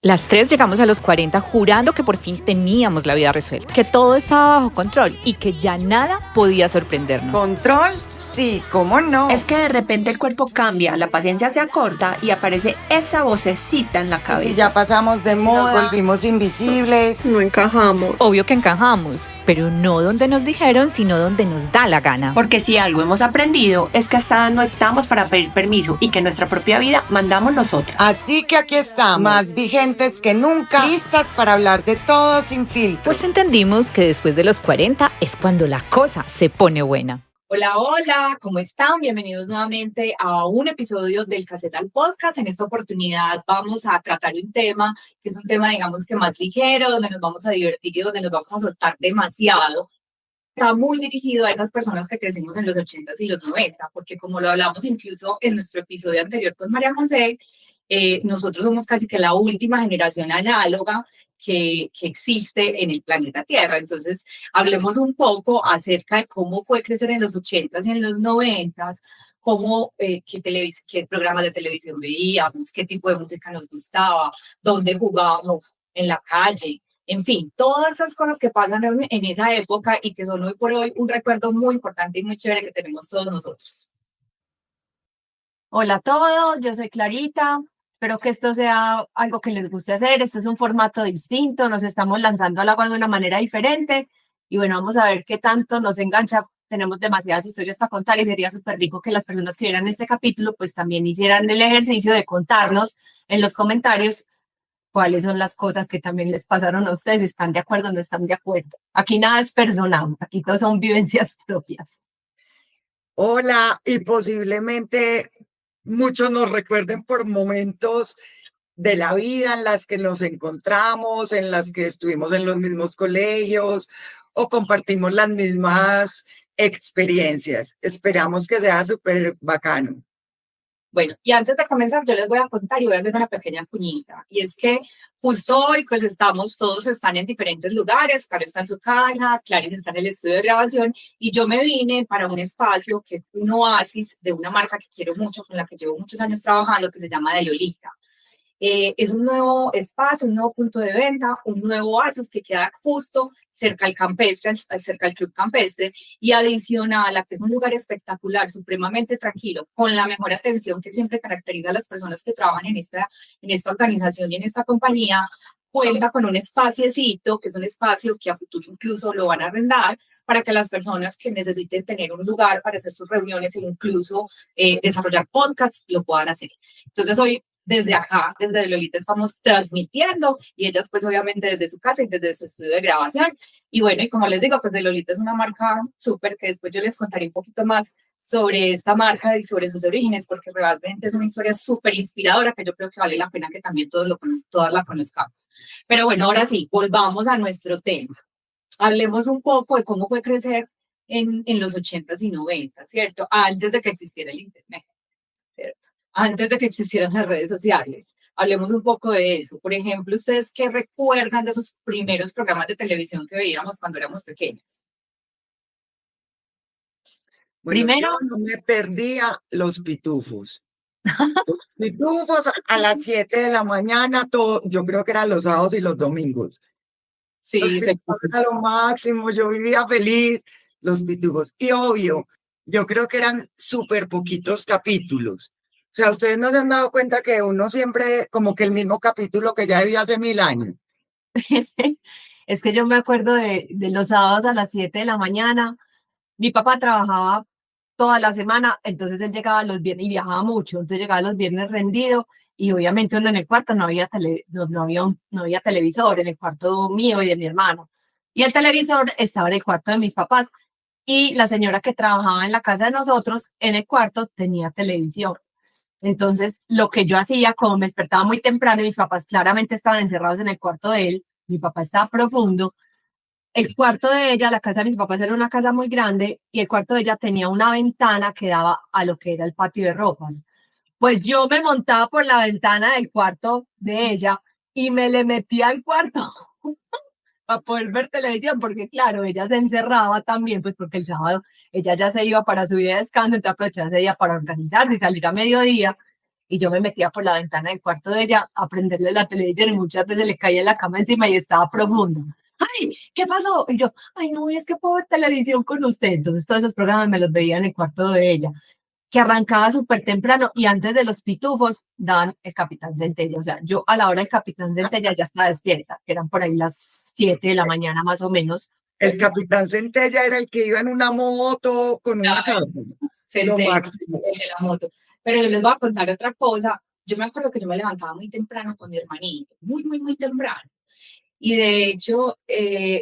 Las tres llegamos a los 40 jurando que por fin teníamos la vida resuelta, que todo estaba bajo control y que ya nada podía sorprendernos. ¿Control? Sí, ¿cómo no? Es que de repente el cuerpo cambia, la paciencia se acorta y aparece esa vocecita en la cabeza. Si ya pasamos de moda, nos volvimos invisibles. No encajamos. Obvio que encajamos, pero no donde nos dijeron, sino donde nos da la gana. Porque si algo hemos aprendido es que hasta no estamos para pedir permiso y que nuestra propia vida mandamos nosotras. Así que aquí estamos, más vigentes que nunca, listas para hablar de todo sin filtro. Pues entendimos que después de los 40 es cuando la cosa se pone buena. Hola, hola, ¿cómo están? Bienvenidos nuevamente a un episodio del Casetal Podcast. En esta oportunidad vamos a tratar un tema que es un tema, digamos que más ligero, donde nos vamos a divertir y donde nos vamos a soltar demasiado. Está muy dirigido a esas personas que crecimos en los 80s y los 90, porque como lo hablamos incluso en nuestro episodio anterior con María José, nosotros somos casi que la última generación análoga que existe en el planeta Tierra. Entonces, hablemos un poco acerca de cómo fue crecer en los 80s y en los 90s, cómo, qué programas de televisión veíamos, qué tipo de música nos gustaba, dónde jugábamos, en la calle, en fin, todas esas cosas que pasan en esa época y que son hoy por hoy un recuerdo muy importante y muy chévere que tenemos todos nosotros. Hola a todos, yo soy Clarita. Espero que esto sea algo que les guste hacer. Esto es un formato distinto, nos estamos lanzando al agua de una manera diferente y bueno, vamos a ver qué tanto nos engancha. Tenemos demasiadas historias para contar y sería súper rico que las personas que vieran este capítulo pues también hicieran el ejercicio de contarnos en los comentarios cuáles son las cosas que también les pasaron a ustedes, si están de acuerdo o no están de acuerdo. Aquí nada es personal, aquí todo son vivencias propias. Hola, y posiblemente muchos nos recuerden por momentos de la vida en las que nos encontramos, en las que estuvimos en los mismos colegios o compartimos las mismas experiencias. Esperamos que sea súper bacano. Bueno, y antes de comenzar, yo les voy a contar y voy a hacer una pequeña cuñita. Y es que justo hoy, pues todos están en diferentes lugares. Caro está en su casa, Clarice está en el estudio de grabación y yo me vine para un espacio que es un oasis de una marca que quiero mucho, con la que llevo muchos años trabajando, que se llama De Lolita. Es un nuevo espacio, un nuevo punto de venta, un nuevo oasis que queda justo cerca al campestre, cerca al club campestre, y adicional a que es un lugar espectacular, supremamente tranquilo, con la mejor atención que siempre caracteriza a las personas que trabajan en esta organización y en esta compañía. Cuenta con un espaciecito, que es un espacio que a futuro incluso lo van a arrendar para que las personas que necesiten tener un lugar para hacer sus reuniones e incluso desarrollar podcasts lo puedan hacer. Entonces hoy desde acá, desde Lolita, estamos transmitiendo y ellas pues obviamente desde su casa y desde su estudio de grabación. Y bueno, y como les digo, pues de Lolita es una marca súper que después yo les contaré un poquito más sobre esta marca y sobre sus orígenes, porque realmente es una historia súper inspiradora que yo creo que vale la pena que también todas la conozcamos. Pero bueno, ahora sí, volvamos a nuestro tema. Hablemos un poco de cómo fue crecer en los 80s y 90s, ¿cierto? Antes de que existiera el Internet, ¿cierto? Antes de que existieran las redes sociales. Hablemos un poco de eso. Por ejemplo, ¿ustedes qué recuerdan de esos primeros programas de televisión que veíamos cuando éramos pequeños? Bueno, Primero, yo no me perdía los pitufos. Los pitufos a las 7 de la mañana, yo creo que eran los sábados y los domingos. Sí, Los pitufos era lo máximo, yo vivía feliz, los pitufos. Y obvio, yo creo que eran súper poquitos capítulos. O sea, ustedes no se han dado cuenta que uno siempre, como que el mismo capítulo que ya vivía hace 1000 años. es que yo me acuerdo de los sábados a las 7 de la mañana. Mi papá trabajaba toda la semana, entonces él llegaba los viernes y viajaba mucho, entonces llegaba los viernes rendido y obviamente uno en el cuarto no había televisor, en el cuarto mío y de mi hermano. Y el televisor estaba en el cuarto de mis papás y la señora que trabajaba en la casa de nosotros, en el cuarto, tenía televisión. Entonces, lo que yo hacía, como me despertaba muy temprano y mis papás claramente estaban encerrados en el cuarto de él, mi papá estaba profundo, el cuarto de ella, la casa de mis papás era una casa muy grande y el cuarto de ella tenía una ventana que daba a lo que era el patio de ropas. Pues yo me montaba por la ventana del cuarto de ella y me le metía al cuarto para poder ver televisión, porque claro, ella se encerraba también, pues porque el sábado ella ya se iba para su día de descanso, entonces aprovechaba ese día para organizarse y salir a mediodía. y yo me metía por la ventana del cuarto de ella a prenderle la televisión y muchas veces le caía la cama encima y estaba profunda. ¡Ay! ¿Qué pasó? Y yo, ay, no, es que puedo ver televisión con usted. Entonces todos esos programas me los veía en el cuarto de ella, que arrancaba súper temprano y antes de los pitufos daban el Capitán Centella. O sea, yo a la hora del Capitán Centella ya estaba despierta, que eran por ahí las 7 de la mañana más o menos. El Capitán Centella era el que iba en una moto con una capa. Lo máximo. El de la moto. Pero yo les voy a contar otra cosa. Yo me acuerdo que yo me levantaba muy temprano con mi hermanito, muy, muy, muy temprano. Y de hecho,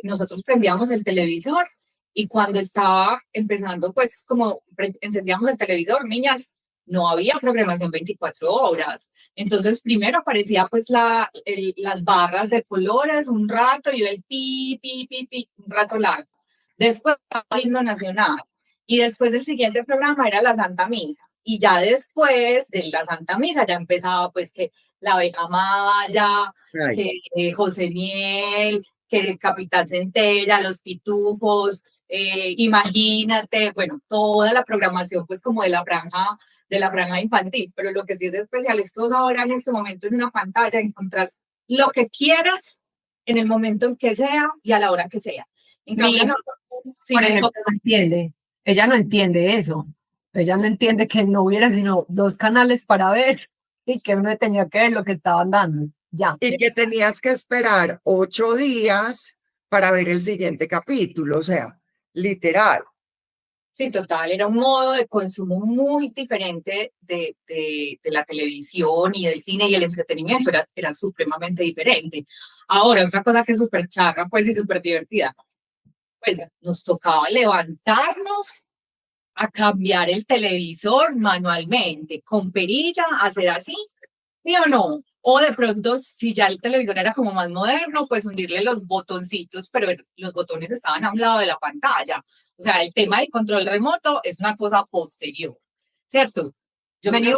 nosotros prendíamos el televisor y cuando estaba empezando, pues como encendíamos el televisor, niñas, no había programación 24 horas. Entonces, primero aparecía pues las barras de colores un rato y el pi, pi, pi, pi, un rato largo. Después el himno nacional. Y después el siguiente programa era la Santa Misa. Y ya después de la Santa Misa ya empezaba pues que la abeja Maya, que José Miel, que Capitán Centella, los pitufos, imagínate, bueno, toda la programación pues como de la franja infantil, pero lo que sí es especial es que vos ahora en este momento en una pantalla encontrás lo que quieras en el momento en que sea y a la hora que sea. En cambio, no, si por ejemplo, no entiende, ella no entiende eso, ella no entiende que no hubiera sino 2 canales para ver y que uno tenía que ver lo que estaban dando, ya. Y que tenías que esperar 8 días para ver el siguiente capítulo, o sea, literal. Sí, total, era un modo de consumo muy diferente de la televisión y del cine y el entretenimiento, era supremamente diferente. Ahora, otra cosa que es súper charra, pues, y súper divertida, pues nos tocaba levantarnos a cambiar el televisor manualmente, con perilla, hacer así, ¿sí o no? O de pronto, si ya el televisor era como más moderno, pues hundirle los botoncitos, pero los botones estaban a un lado de la pantalla. O sea, el tema del control remoto es una cosa posterior, ¿cierto? Vení,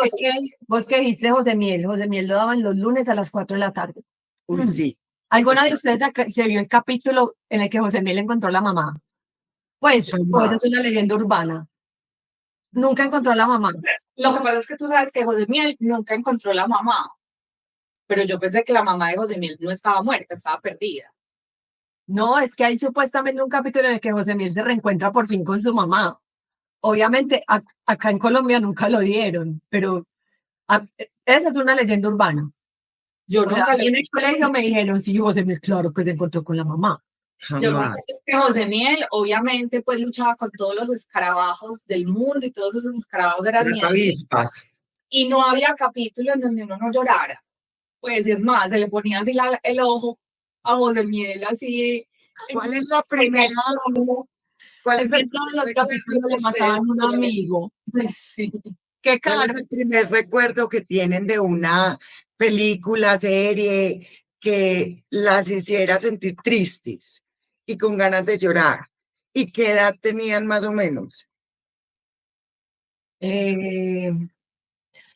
vos que dijiste José Miel lo daban los lunes a las 4 de la tarde. Uy, sí. ¿Alguna de ustedes se vio el capítulo en el que José Miel encontró a la mamá? Pues esa es una leyenda urbana. Nunca encontró a la mamá. Lo que pasa es que tú sabes que José Miel nunca encontró a la mamá, pero yo pensé que la mamá de José Miel no estaba muerta, estaba perdida. No, es que hay supuestamente un capítulo en el que José Miel se reencuentra por fin con su mamá. Obviamente acá en Colombia nunca lo dieron, pero esa es una leyenda urbana. Yo nunca en el colegio me dijeron, sí, José Miel, claro que se encontró con la mamá. Yo sé que José Miel, obviamente, pues luchaba con todos los escarabajos del mundo y todos esos escarabajos eran avispas. Y no había capítulo en donde uno no llorara. Pues es más, se le ponía así el ojo a José Miel, así. ¿Cuál es la primera? ¿Cuál es el todos los capítulos le mataban a un amigo? Pues sí. ¿Qué ¿Cuál es el primer recuerdo que tienen de una película, serie que las hiciera sentir tristes y con ganas de llorar? ¿Y qué edad tenían más o menos?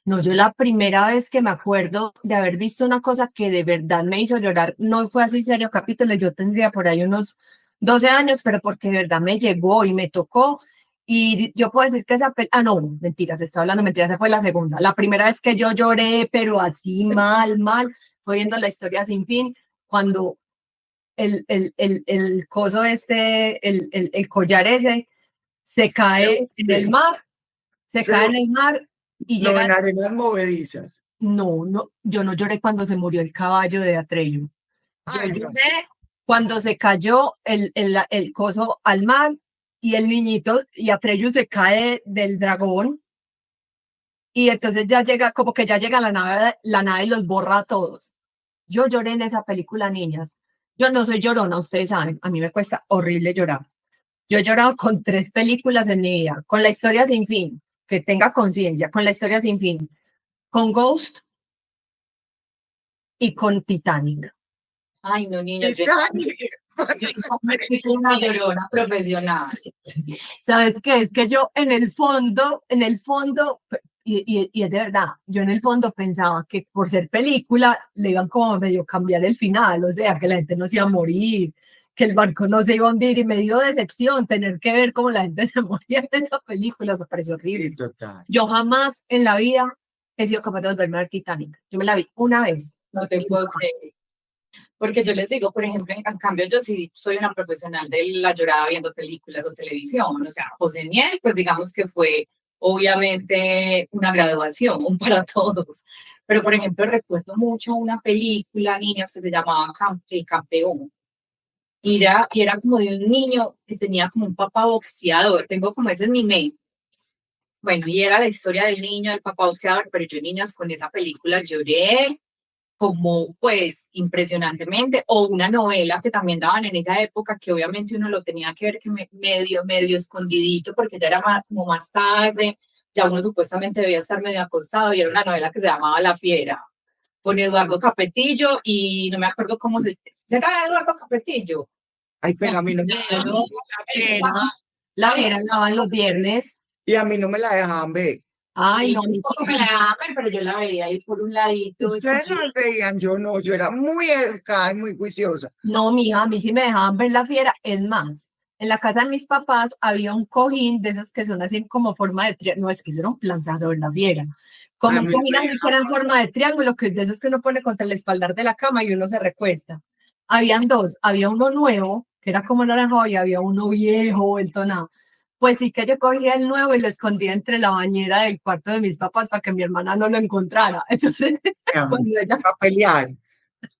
No, yo la primera vez que me acuerdo de haber visto una cosa que de verdad me hizo llorar, no fue así serio capítulo, yo tendría por ahí unos 12 años, pero porque de verdad me llegó y me tocó. Y yo puedo decir que no, mentiras, estoy hablando mentiras, esa fue la segunda. La primera vez que yo lloré, pero así mal, fue viendo La Historia Sin Fin, cuando el coso el collar ese, se cae en el mar, cae en el mar y no, llega... en arenas movedizas. No, yo no lloré cuando se murió el caballo de Atreyu. Yo lloré cuando se cayó el coso al mar y el niñito y Atreyu se cae del dragón y entonces ya llega, como que ya llega la nave y los borra a todos. Yo lloré en esa película, niñas. Yo no soy llorona, ustedes saben, a mí me cuesta horrible llorar. Yo he llorado con 3 películas en mi vida, con La Historia Sin Fin, que tenga conciencia, con La Historia Sin Fin, con Ghost y con Titanic. Ay, no, niña, Titanic. Yo una llorona profesional. ¿Sabes qué? Es que yo en el fondo, y es de verdad, yo en el fondo pensaba que por ser película le iban como a medio cambiar el final, o sea, que la gente no se iba a morir, que el barco no se iba a hundir, y me dio decepción tener que ver cómo la gente se moría en esa película, me pareció horrible. Sí, total. Yo jamás en la vida he sido capaz de volverme a ver Titanic. Yo me la vi una vez. No te puedo creer. Porque yo les digo, por ejemplo, en cambio yo sí soy una profesional de la llorada viendo películas o televisión, o sea, José Miel, pues digamos que fue obviamente una graduación para todos, pero por ejemplo recuerdo mucho una película, niñas, que se llamaba El Campeón, y era como de un niño que tenía como un papá boxeador, tengo como eso en mi mente. Bueno, y era la historia del niño, del papá boxeador, pero yo, niñas, con esa película lloré como pues impresionantemente, o una novela que también daban en esa época que obviamente uno lo tenía que ver que medio escondidito porque ya era más, como más tarde, ya uno supuestamente debía estar medio acostado y era una novela que se llamaba La Fiera, con Eduardo Capetillo y no me acuerdo cómo se llama Eduardo Capetillo. Ay, pero a mí no me La Fiera la daban los viernes. y a mí no me la dejaban ver. Ay, no, Tampoco me la daban, pero yo la veía ahí por un ladito. Ustedes las veían, yo no, yo era muy educada y muy juiciosa. no, mija, a mí sí me dejaban ver La Fiera. Es más, en la casa de mis papás había un cojín de esos que son así como forma de triángulo. No, es que eso era un planzazo ver La Fiera. Como A un mí cojín me así que era en forma de triángulo, que de esos que uno pone contra el espaldar de la cama y uno se recuesta. Habían dos, había uno nuevo, que era como naranjado, y había uno viejo, vuelto nada. Pues sí que yo cogía el nuevo y lo escondía entre la bañera del cuarto de mis papás para que mi hermana no lo encontrara. Entonces, cuando ella... a pelear.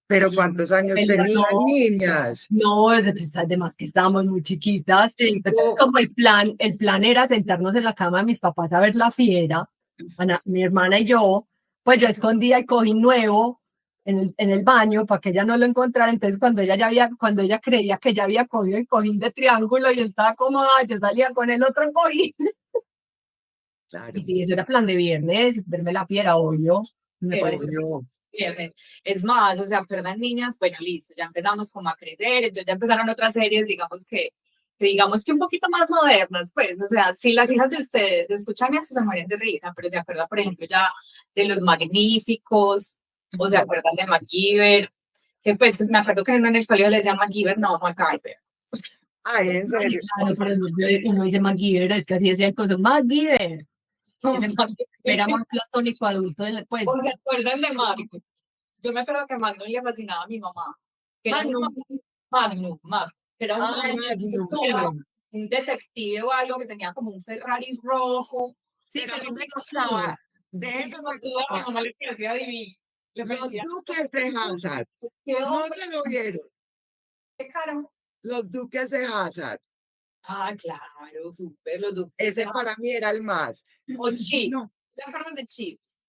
Pero ¿cuántos años Pelear, tenían, no. niñas? No, además que estábamos muy chiquitas. Cinco. Entonces, como el plan era sentarnos en la cama de mis papás a ver La Fiera, mi hermana y yo, pues yo escondía el cojín nuevo en el baño para que ella no lo encontrara. Entonces, cuando ella creía que ya había cogido el cojín de triángulo y estaba cómoda, yo salía con el otro cojín. Claro. Y sí, eso era plan de viernes, verme La Fiera, obvio. Me Pero parece. viernes. Es más, o sea, perdón, niñas, bueno, listo, ya empezamos como a crecer, entonces ya empezaron otras series, digamos que un poquito más modernas, pues, o sea, si las hijas de ustedes escuchan esto se mueren de risa, pero se acuerdan, por ejemplo, ya de Los Magníficos, o se acuerdan de MacGyver, que pues me acuerdo que en el colegio le decían MacGyver, no, MacGyver. Ay, en serio. Claro, pero uno dice MacGyver, es que así decía el coso, MacGyver. Era más platónico adulto, pues. ¿O se acuerdan de Magnum? Yo me acuerdo que Magnum le fascinaba a mi mamá. Que era Magnum, que era un detective o algo que tenía como un Ferrari rojo. Sí, pero no me gustaba. De eso me gustaba. A mi mamá le parecía divino. Los Duques de Hazard. No se lo vieron. ¿Qué caro? Los Duques de Hazard. Ah, claro, súper, los Duques. Ese para mí era el más. O Chips. No, ¿Te acuerdas de Chips?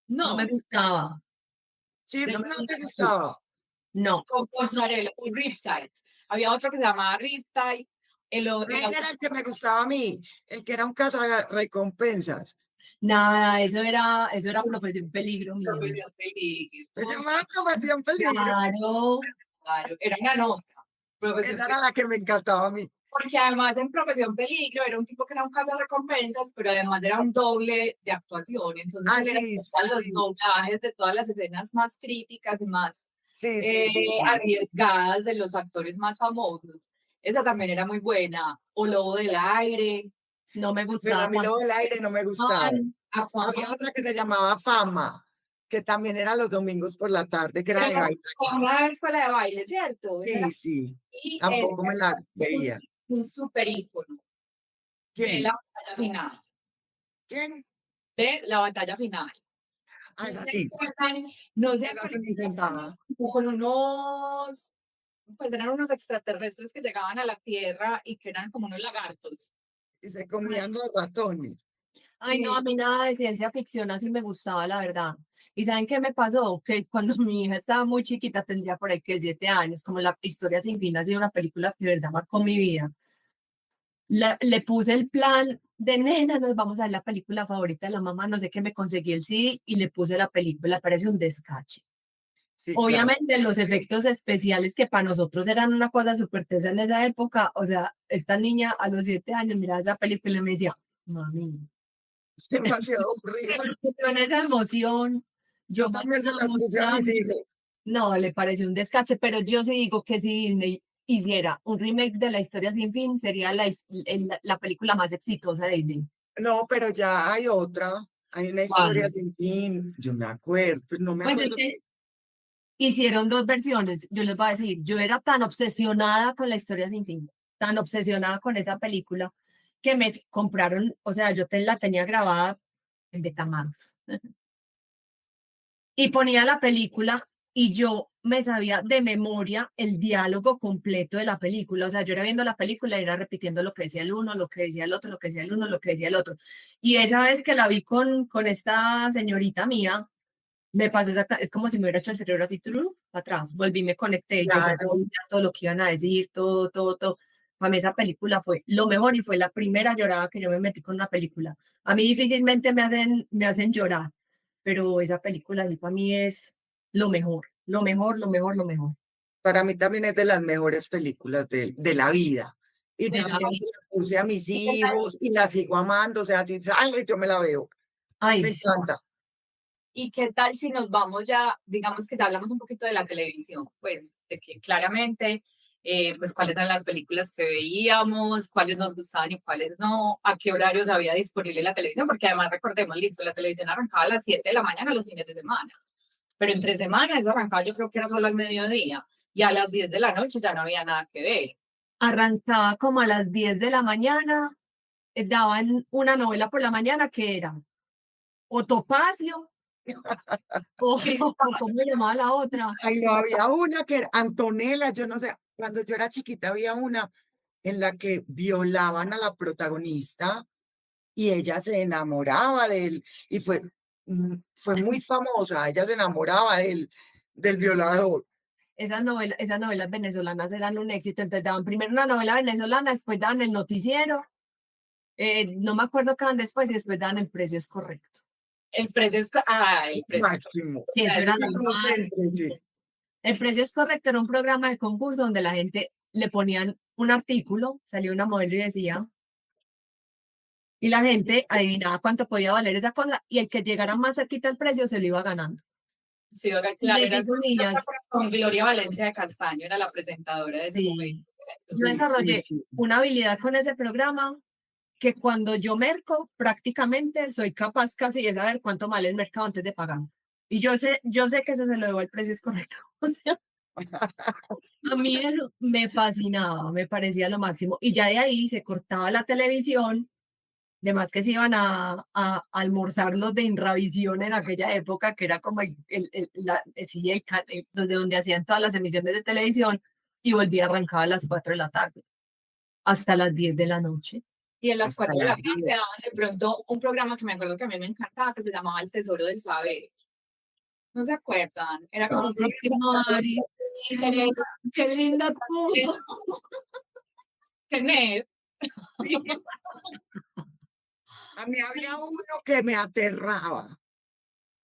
No me gustaba. Chips No me no te gustaba. gustaba. No. Con mozzarella, un Riptide. Había otro que se llamaba Riptide. Ese era el que me gustaba a mí, el que era un cazarrecompensas. Nada, eso era Profesión Peligro. Profesión Peligro. Se llamaba Profesión Peligro. Claro. Claro, era una nota. Esa era la que me encantaba a mí. Porque además en Profesión Peligro era un tipo que era un recompensas, pero además era un doble de actuación. Entonces él era los doblajes de todas las escenas más críticas y más arriesgadas de los actores más famosos. Esa también era muy buena. O Lobo del Aire. No me Pero gustaba. a mí Lobo del Aire no me gustaba. Había otra que se llamaba Fama, que también era los domingos por la tarde, que era de baile. Una escuela de baile, ¿cierto? Sí, sí. Y Tampoco me la veía. Un super ícono de ¿Quién? la batalla final. ¿Quién? De la batalla final. Ah, esa sí. No sé, Esa sí me encantaba. con unos, pues eran unos extraterrestres que llegaban a la Tierra y que eran como unos lagartos. Y se comían los ratones. Ay, no, a mí nada de ciencia ficción así me gustaba, la verdad. ¿Y saben qué me pasó? Que cuando mi hija estaba muy chiquita, tendría por ahí que 7 años, como La Historia Sin Fin ha sido una película que de verdad marcó mi vida. Le puse el plan de nena, nos vamos a ver la película favorita de la mamá, no sé qué, me conseguí el CD y le puse la película, parece un descache. Sí, Obviamente los efectos especiales que para nosotros eran una cosa súper tesa en esa época, o sea, esta niña a los 7 años miraba esa película y me decía, mami, demasiado aburrido. con esa emoción, Yo también se las puse a mis hijos. no, le pareció un descache, pero yo sí digo que si Disney hiciera un remake de La Historia Sin Fin, sería la película más exitosa de Disney. No, pero ya hay otra. Hay una historia sin fin, yo me acuerdo, pues no me Pues es acuerdo. que hicieron dos versiones. Yo les voy a decir, yo era tan obsesionada con la historia sin fin, tan obsesionada con esa película, que me compraron, o sea, la tenía grabada en Betamax. Y ponía la película y yo me sabía de memoria el diálogo completo de la película. O sea, yo era viendo la película y era repitiendo lo que decía el uno, lo que decía el otro, lo que decía el uno, lo que decía el otro. Y esa vez que la vi con esta señorita mía, me pasó es como si me hubiera hecho el cerebro así, para atrás. Volví, me conecté, yo ya Claro, sabía todo lo que iban a decir, todo, todo, todo. Para mí esa película fue lo mejor y fue la primera llorada que yo me metí con una película. A mí difícilmente me hacen llorar, pero esa película sí para mí es lo mejor, lo mejor, lo mejor, lo mejor. para mí también es de las mejores películas de la vida. Y De la también se vida. la puse a mis ¿Y qué tal? hijos y la sigo amando, o sea, si sale, yo me la veo. Ay, Me sí. encanta. ¿Y qué tal si nos vamos ya, digamos que ya hablamos un poquito de la televisión, pues de que claramente, pues cuáles eran las películas que veíamos, cuáles nos gustaban y cuáles no, a qué horarios había disponible la televisión, porque además recordemos, listo, la televisión arrancaba a las 7 de la mañana los fines de semana, pero entre semanas eso arrancaba yo creo que era solo al mediodía y a las 10 de la noche ya no había nada que ver. Arrancaba como a las 10 de la mañana, daban una novela por la mañana que era o Topacio o ¿cómo se llamaba la otra? Ay, no, había una que era Antonella, yo no sé, cuando yo era chiquita había una en la que violaban a la protagonista y ella se enamoraba de él y fue muy famosa, ella se enamoraba del violador. Esas novelas venezolanas eran un éxito, entonces daban primero una novela venezolana, después daban el noticiero, no me acuerdo qué daban después y después daban El precio es correcto. El precio es, el precio es Máximo. Y eso era lo más. Sí. El precio es correcto, era un programa de concurso donde la gente le ponían un artículo, salía una modelo y decía, y la gente adivinaba cuánto podía valer esa cosa y el que llegara más cerquita al precio se lo iba ganando. sí, Y claro, les era digo, niñas, con Gloria Valencia de Castaño, era la presentadora de ese sí, momento. yo desarrollé Sí. una habilidad con ese programa que cuando yo merco, prácticamente soy capaz casi de saber cuánto vale el mercado antes de pagar. Y yo sé que eso se lo debo al precio es correcto. O sea, a mí eso me fascinaba, me parecía lo máximo. Y ya de ahí se cortaba la televisión, además que se iban a almorzar los de Inravisión en aquella época, que era como sí, donde hacían todas las emisiones de televisión, y volvía a arrancar a las 4 de la tarde, hasta las 10 de la noche. Y en las Hasta 4 de la las tarde 10. daban de pronto un programa que me acuerdo que a mí me encantaba, que se llamaba El Tesoro del Saber. ¿No se acuerdan? Era como un Es que Mari, qué linda tú. Genet. A mí había uno que me aterraba.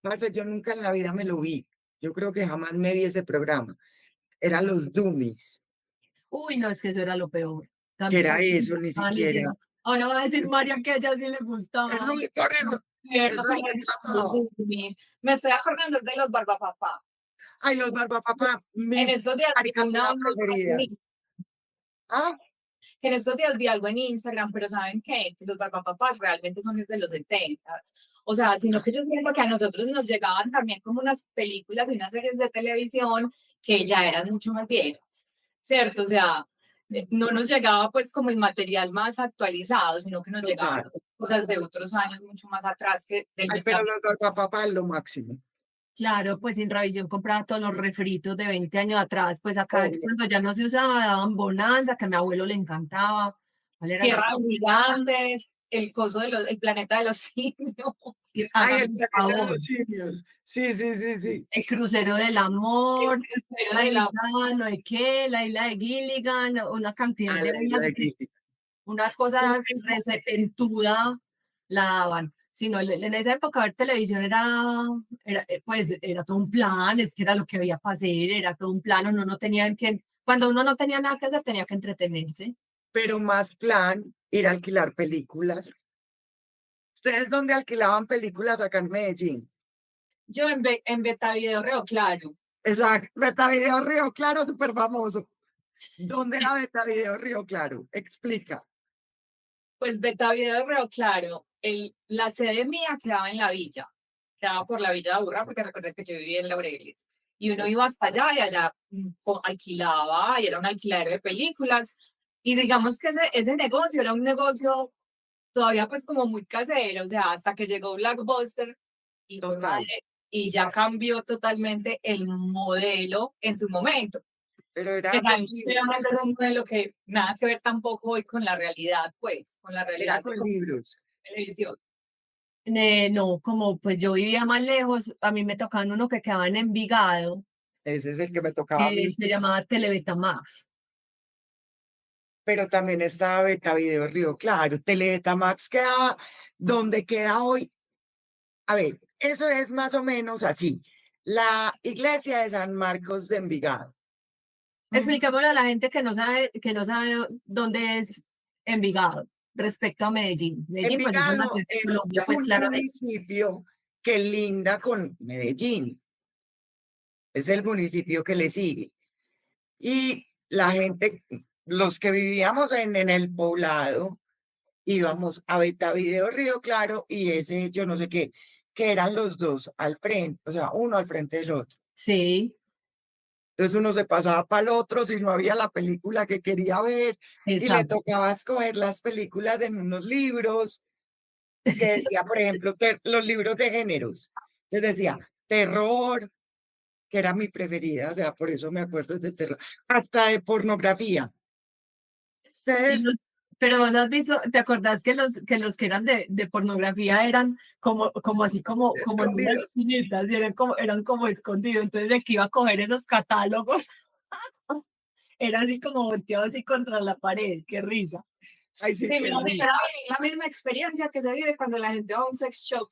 Parce, yo nunca en la vida me lo vi. Yo creo que jamás me vi ese programa. Eran los Dummies. Uy, no, es que eso era lo peor. ¿Qué También, era eso? Ni ah, ni siquiera. idea. Ahora va a decir María que a ella sí le gustaba. Eso, por eso, De verdad, eso es que trataba. me estoy acordando de los Barbapapá. Ay, los Barbapapá, En mi estos días vi caricatura preferida. Ah, que en estos días vi algo en Instagram, pero ¿saben qué? Que los Barbapapás realmente son desde los 70. O sea, sino que yo siento que a nosotros nos llegaban también como unas películas y unas series de televisión que ya eran mucho más viejas, ¿cierto? O sea, no nos llegaba pues como el material más actualizado, sino que nos llegaban total. cosas de otros años mucho más atrás que del Ay, pero los Barbapapá es lo máximo. Claro, pues Inravisión compraba todos los refritos de 20 años atrás, pues acá Obvio. cuando ya no se usaba, daban Bonanza, que a mi abuelo le encantaba. ¿Cuál era la Tierra otra? Gigantes, el coso de el planeta de los simios. Ay, Hágame el un planeta de favor. los simios. Sí. El crucero del amor, Pero la de la isla no sé qué, la isla de Gilligan, una cantidad A de la isla unas, de Gili. una cosa resetentuda la daban. Si no, en esa época ver televisión pues, era todo un plan, es que era lo que había para hacer, era todo un plan, cuando uno no tenía nada que hacer, tenía que entretenerse. Pero más plan, ir a alquilar películas. ¿Ustedes dónde alquilaban películas acá en Medellín? yo en Beta Video Reo, claro. Exacto, Beta Video Río Claro, súper famoso. ¿Dónde era Beta Video Río Claro? Explica. Pues Beta Video Reo, claro. la sede mía quedaba en la villa, quedaba por la Villa de Aburrá, porque recuerden que yo vivía en Laureles. Y uno iba hasta allá y allá alquilaba, y era un alquiladero de películas. Y digamos que ese negocio era un negocio todavía pues como muy casero, o sea, hasta que llegó Blockbuster y, fue Total. madre, y ya cambió totalmente el modelo en su momento. Pero Que era con libros, era un modelo que nada que ver tampoco hoy con la realidad, pues, con la era realidad de con libros. televisión. No, como pues yo vivía más lejos, a mí me tocaban uno que quedaba en Envigado, Ese es el que me tocaba a que mí. se llamaba Telebetamax. Pero también estaba Beta Video Río Claro. Telebetamax quedaba donde queda hoy. A ver, eso es más o menos así. La iglesia de San Marcos de Envigado. Expliquémosle a la gente que no sabe dónde es Envigado respecto a Medellín. Medellín, pues es una Envigado ciudad de es Colombia, pues un claramente. municipio que linda con Medellín. Es el municipio que le sigue. Y la gente, los que vivíamos en el poblado, íbamos a Beta Video Río Claro y ese, yo no sé qué, que eran los dos al frente, o sea, uno al frente del otro. Sí, Entonces uno se pasaba para el otro si no había la película que quería ver y le exacto. tocaba escoger las películas en unos libros que decía, por ejemplo, los libros de géneros. Entonces decía terror, que era mi preferida, o sea, por eso me acuerdo de terror, hasta de pornografía. Y Ustedes, pero vos has visto, ¿te acordás que los que eran de pornografía eran como así como en unas escondidos, esquinitas y eran como escondidos? Entonces de que iba a coger esos catálogos, era así como volteado así contra la pared, qué risa. ay sí Sí, que mira, sí. era la misma experiencia que se vive cuando la gente va a un sex shop.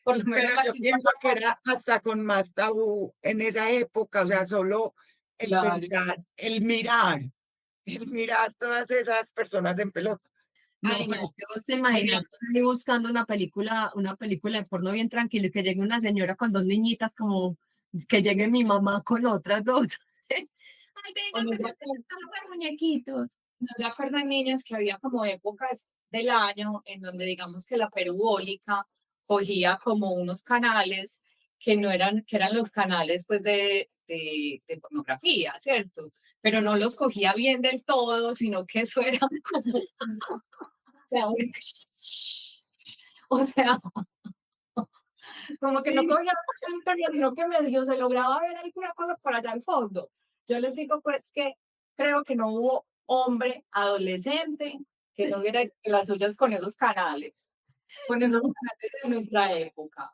Por lo Pero menos yo aquí. pienso que era hasta con más tabú en esa época, o sea, solo el Claro. pensar, el mirar todas esas personas en pelota. No, Ay, pero no. es que vos te imaginas ahí buscando una película de porno bien tranquilo y que llegue una señora con dos niñitas como que llegue mi mamá con otras dos. Ay, O venga, no que se se acuerdan, están los muñequitos. no se acuerdan, niñas, que había como épocas del año en donde digamos que la perubólica cogía como unos canales que no eran, que eran los canales pues de pornografía, ¿cierto? Pero no los cogía bien del todo, sino que eso era como, o sea, como que no cogía tanto, sino que medio se lograba ver alguna cosa por allá al fondo. Yo les digo pues que creo que no hubo hombre adolescente que no viera las suyas con esos canales de nuestra época.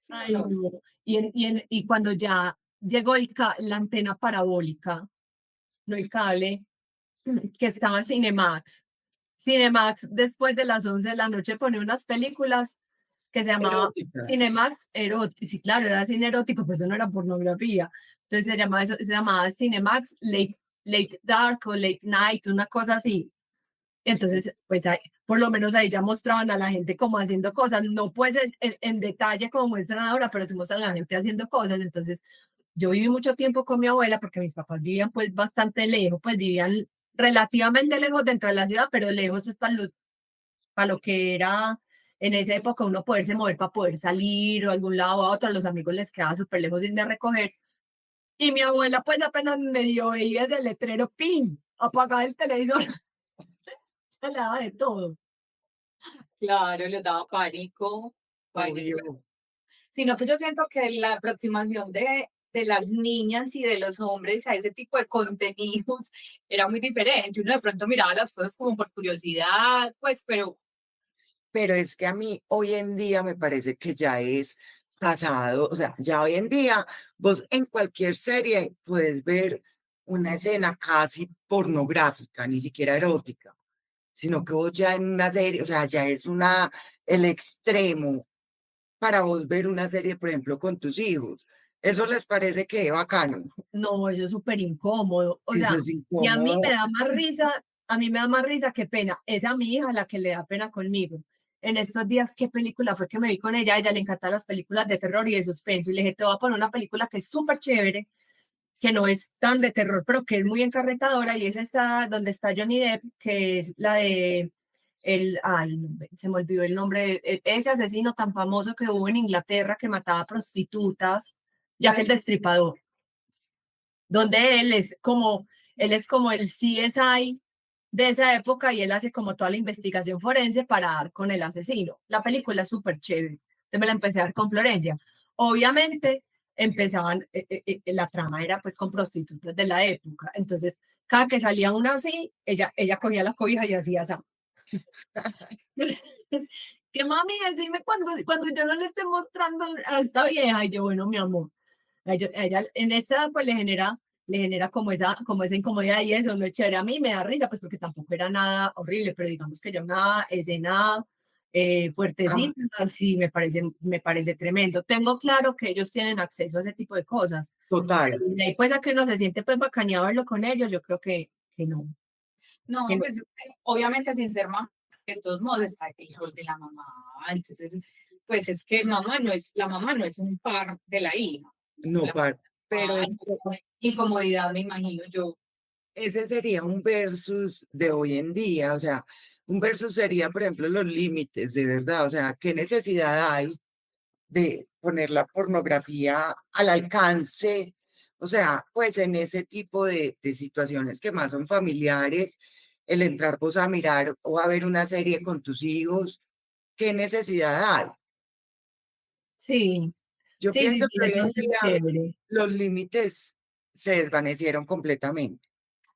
¿Sí o Ay, no? no. Y cuando ya llegó la antena parabólica, no el cable, que estaba Cinemax. Cinemax, después de las 11 de la noche, ponía unas películas que se llamaba Eróticas. Cinemax erótico. Sí, claro, era cine erótico, pues eso no era pornografía. Entonces se llamaba Cinemax Late Dark o Late Night, una cosa así. Entonces, pues por lo menos ahí ya mostraban a la gente como haciendo cosas, no pues en detalle como muestran ahora, pero se muestran a la gente haciendo cosas. Entonces, yo viví mucho tiempo con mi abuela porque mis papás vivían pues bastante lejos, pues vivían relativamente lejos dentro de la ciudad, pero lejos pues para lo que era en esa época uno poderse mover para poder salir o a algún lado a otro, a los amigos les quedaba súper lejos irme a recoger. Y mi abuela pues apenas medio veía ese letrero, ¡pin! Apagaba el televisor, se le daba de todo. Claro, les daba pánico, pánico. Obvio. Sino que yo siento que la aproximación de las niñas y de los hombres a ese tipo de contenidos era muy diferente. Uno de pronto miraba las cosas como por curiosidad, pues, pero Pero es que a mí hoy en día me parece que ya es pasado, o sea, ya hoy en día vos en cualquier serie puedes ver una escena casi pornográfica, ni siquiera erótica, sino que vos ya en una serie, o sea, ya es el extremo para vos ver una serie, por ejemplo, con tus hijos. ¿Eso les parece que bacano? No, eso es súper incómodo. O Eso sea, es y a mí me incómodo. da más risa, a mí me da más risa que pena. Es a mi hija la que le da pena conmigo. En estos días, ¿qué película fue que me vi con ella? A ella le encantan las películas de terror y de suspenso. Y le dije, te voy a poner una película que es súper chévere, que no es tan de terror, pero que es muy encarretadora. Y es esta donde está Johnny Depp, que es la de se me olvidó el nombre, ese asesino tan famoso que hubo en Inglaterra que mataba prostitutas, Jack el Destripador, donde él es como el CSI de esa época y él hace como toda la investigación forense para dar con el asesino. La película es súper chévere. Entonces me la empecé a ver con Florencia. Obviamente empezaban, la trama era pues con prostitutas de la época. Entonces, cada que salía una así, ella cogía la cobija y hacía esa. Que mami, decime cuando yo no le esté mostrando a esta vieja. Y yo, bueno, mi amor. A ella en esta edad pues le genera como esa incomodidad y eso no es chévere. A mí me da risa, pues porque tampoco era nada horrible, pero digamos que ya una escena Ah, fuertecita, sí me parece tremendo. Tengo claro que ellos tienen acceso a ese tipo de cosas. total. Y ahí pues a que uno se siente pues bacaneado verlo con ellos, yo creo que no. No, Que no. pues obviamente sin ser mamá, de todos modos está el rol de la mamá. Entonces, pues es que la mamá no es un par de la hija. No, La pero mamá, es incomodidad, me imagino yo. ese sería un versus de hoy en día, o sea, un versus sería, por ejemplo, los límites, de verdad, o sea, ¿qué necesidad hay de poner la pornografía al alcance? O sea, pues en ese tipo de situaciones que más son familiares, el entrar vos a mirar o a ver una serie con tus hijos, ¿qué necesidad hay? Sí, Yo sí, sí, pienso sí, que hoy eso en no es día chévere. los límites se desvanecieron completamente.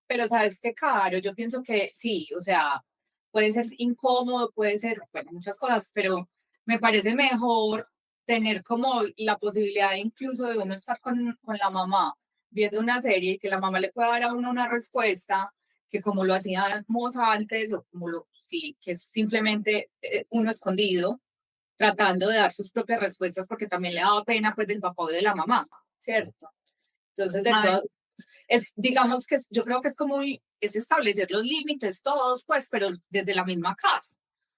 Pero sabes qué, Caro, yo pienso que sí, o sea, puede ser incómodo, puede ser, bueno, muchas cosas, pero me parece mejor tener como la posibilidad incluso de uno estar con la mamá viendo una serie y que la mamá le pueda dar a uno una respuesta que como lo hacíamos antes o como sí, que es simplemente uno escondido tratando de dar sus propias respuestas porque también le daba pena pues del papá o de la mamá, ¿cierto? Entonces, de ¿Sabes? todas digamos que yo creo que es como es establecer los límites todos, pues, pero desde la misma casa.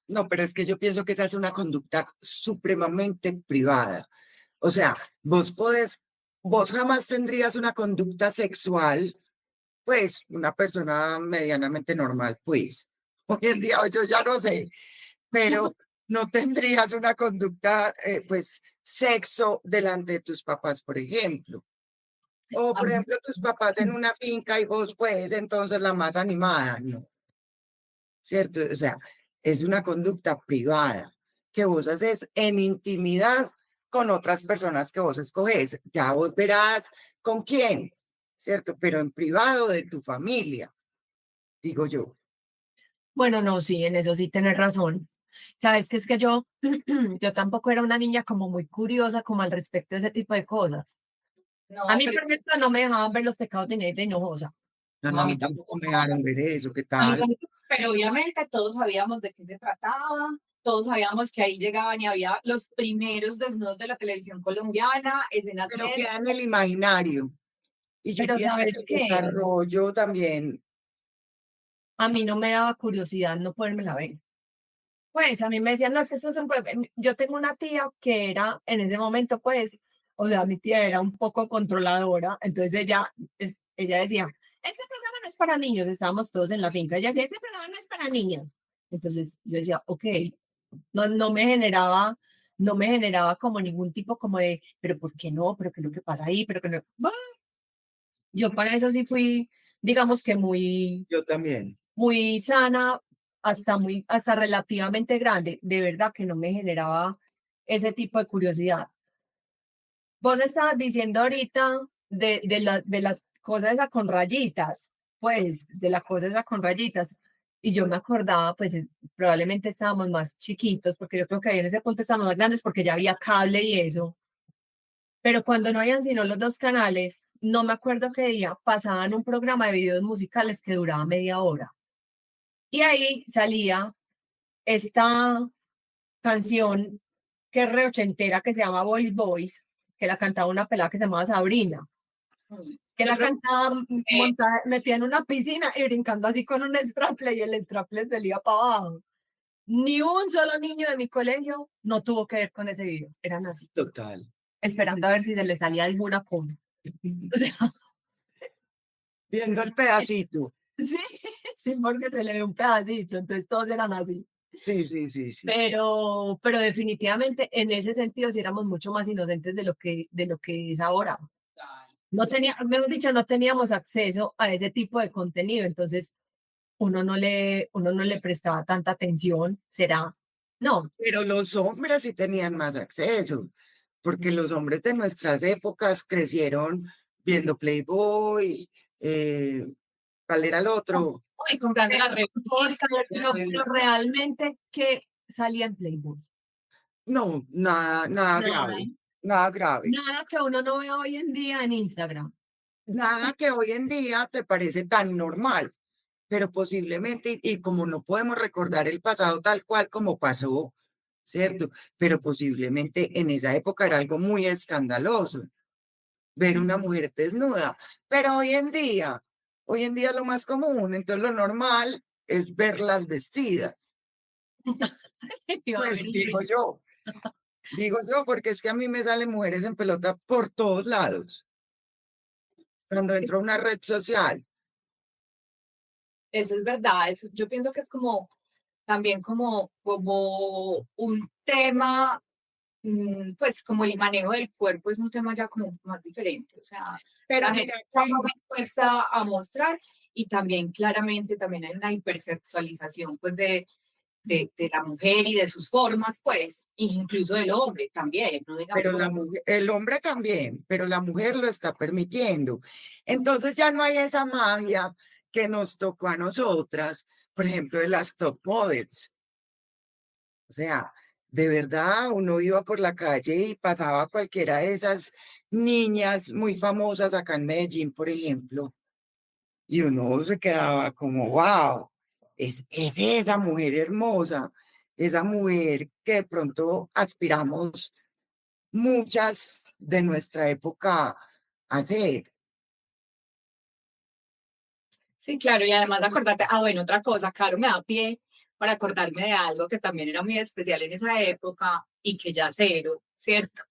No, pero es que yo pienso que esa es una conducta supremamente privada. O sea, vos jamás tendrías una conducta sexual, pues, una persona medianamente normal, pues. Hoy en día yo ya no sé, pero no tendrías una conducta, pues, sexo delante de tus papás, por ejemplo. O, por ejemplo, tus papás en una finca y vos, pues, entonces la más animada, ¿no? ¿Cierto? O sea, es una conducta privada que vos haces en intimidad con otras personas que vos escoges. Ya vos verás con quién, ¿cierto? Pero en privado de tu familia, digo yo. Bueno, no, sí, en eso sí tienes razón. Sabes que es que yo tampoco era una niña como muy curiosa como al respecto de ese tipo de cosas. A No, mí, pero, por ejemplo, no me dejaban ver los pecados de Negra Hinojosa. No, no, a mí tampoco me dejaron ver eso, ¿qué a mí tal? tampoco, pero obviamente todos sabíamos de qué se trataba, todos sabíamos que ahí llegaban y había los primeros desnudos de la televisión colombiana, escenas Pero de... queda en el imaginario. Y yo Pero pienso que ¿sabes el qué? desarrollo también, A mí no me daba curiosidad no podérmela ver. Pues a mí me decían, no, es que esto es yo tengo una tía que era en ese momento, pues, o sea, mi tía era un poco controladora, entonces ella decía, este programa no es para niños, estábamos todos en la finca, ella decía, este programa no es para niños. Entonces yo decía, ok, no me generaba como ningún tipo como de, pero ¿por qué no? ¿Pero qué es lo que pasa ahí? ¿Pero qué no? Bah, yo para eso sí fui, digamos que yo también. muy sana, hasta relativamente grande, de verdad que no me generaba ese tipo de curiosidad. Vos estabas diciendo ahorita de la cosa esa con rayitas, pues, de la cosa esa con rayitas, y yo me acordaba, pues, probablemente estábamos más chiquitos, porque yo creo que ahí en ese punto estábamos más grandes porque ya había cable y eso, pero cuando no habían sino los dos canales, no me acuerdo qué día, pasaban un programa de videos musicales que duraba media hora. Y ahí salía esta canción que es re ochentera que se llama Boys Boys, que la cantaba una pelada que se llamaba Sabrina, que Yo la creo cantaba que montada, metida en una piscina y brincando así con un straple y el straple se le iba para abajo. Ni un solo niño de mi colegio no tuvo que ver con ese video. Eran así, Total. esperando a ver si se les salía alguna cosa. O sea, Viendo el pedacito. sí, sí, porque se le ve un pedacito, entonces todos eran así. Sí, sí, sí, sí. Pero definitivamente en ese sentido sí éramos mucho más inocentes de lo que es ahora. No tenía, mejor dicho, no teníamos acceso a ese tipo de contenido, entonces uno no le prestaba tanta atención, ¿será? No, Pero los hombres sí tenían más acceso, porque los hombres de nuestras épocas crecieron viendo Playboy, ¿cuál era el otro? Y comprando las revistas. pero realmente que salía en Playboy. No, nada, nada Nada, grave, nada grave. nada que uno no vea hoy en día en Instagram. Nada que hoy en día te parece tan normal, pero posiblemente, y como no podemos recordar el pasado tal cual como pasó, ¿cierto? Pero posiblemente en esa época era algo muy escandaloso ver una mujer desnuda, pero hoy en día lo más común, entonces lo normal es verlas vestidas, Iba a pues ver, digo yo, porque es que a mí me salen mujeres en pelota por todos lados, cuando entro a una red social. Eso es verdad, eso, yo pienso que es como también como un tema, pues como el manejo del cuerpo es un tema ya como más diferente, o sea, Pero la gente mira está que, más dispuesta a mostrar y también claramente también hay una hipersexualización pues de la mujer y de sus formas, pues, incluso del hombre también, no digamos pero la como mujer, el hombre también, pero la mujer lo está permitiendo. Entonces ya no hay esa magia que nos tocó a nosotras, por ejemplo, de las top models. O sea, de verdad, uno iba por la calle y pasaba cualquiera de esas niñas muy famosas acá en Medellín, por ejemplo, y uno se quedaba como, wow, es esa mujer hermosa, esa mujer que de pronto aspiramos muchas de nuestra época a ser. sí, claro, y además acordarte, bueno, otra cosa, Caro me da pie para acordarme de algo que también era muy especial en esa época y que ya cero, ¿cierto?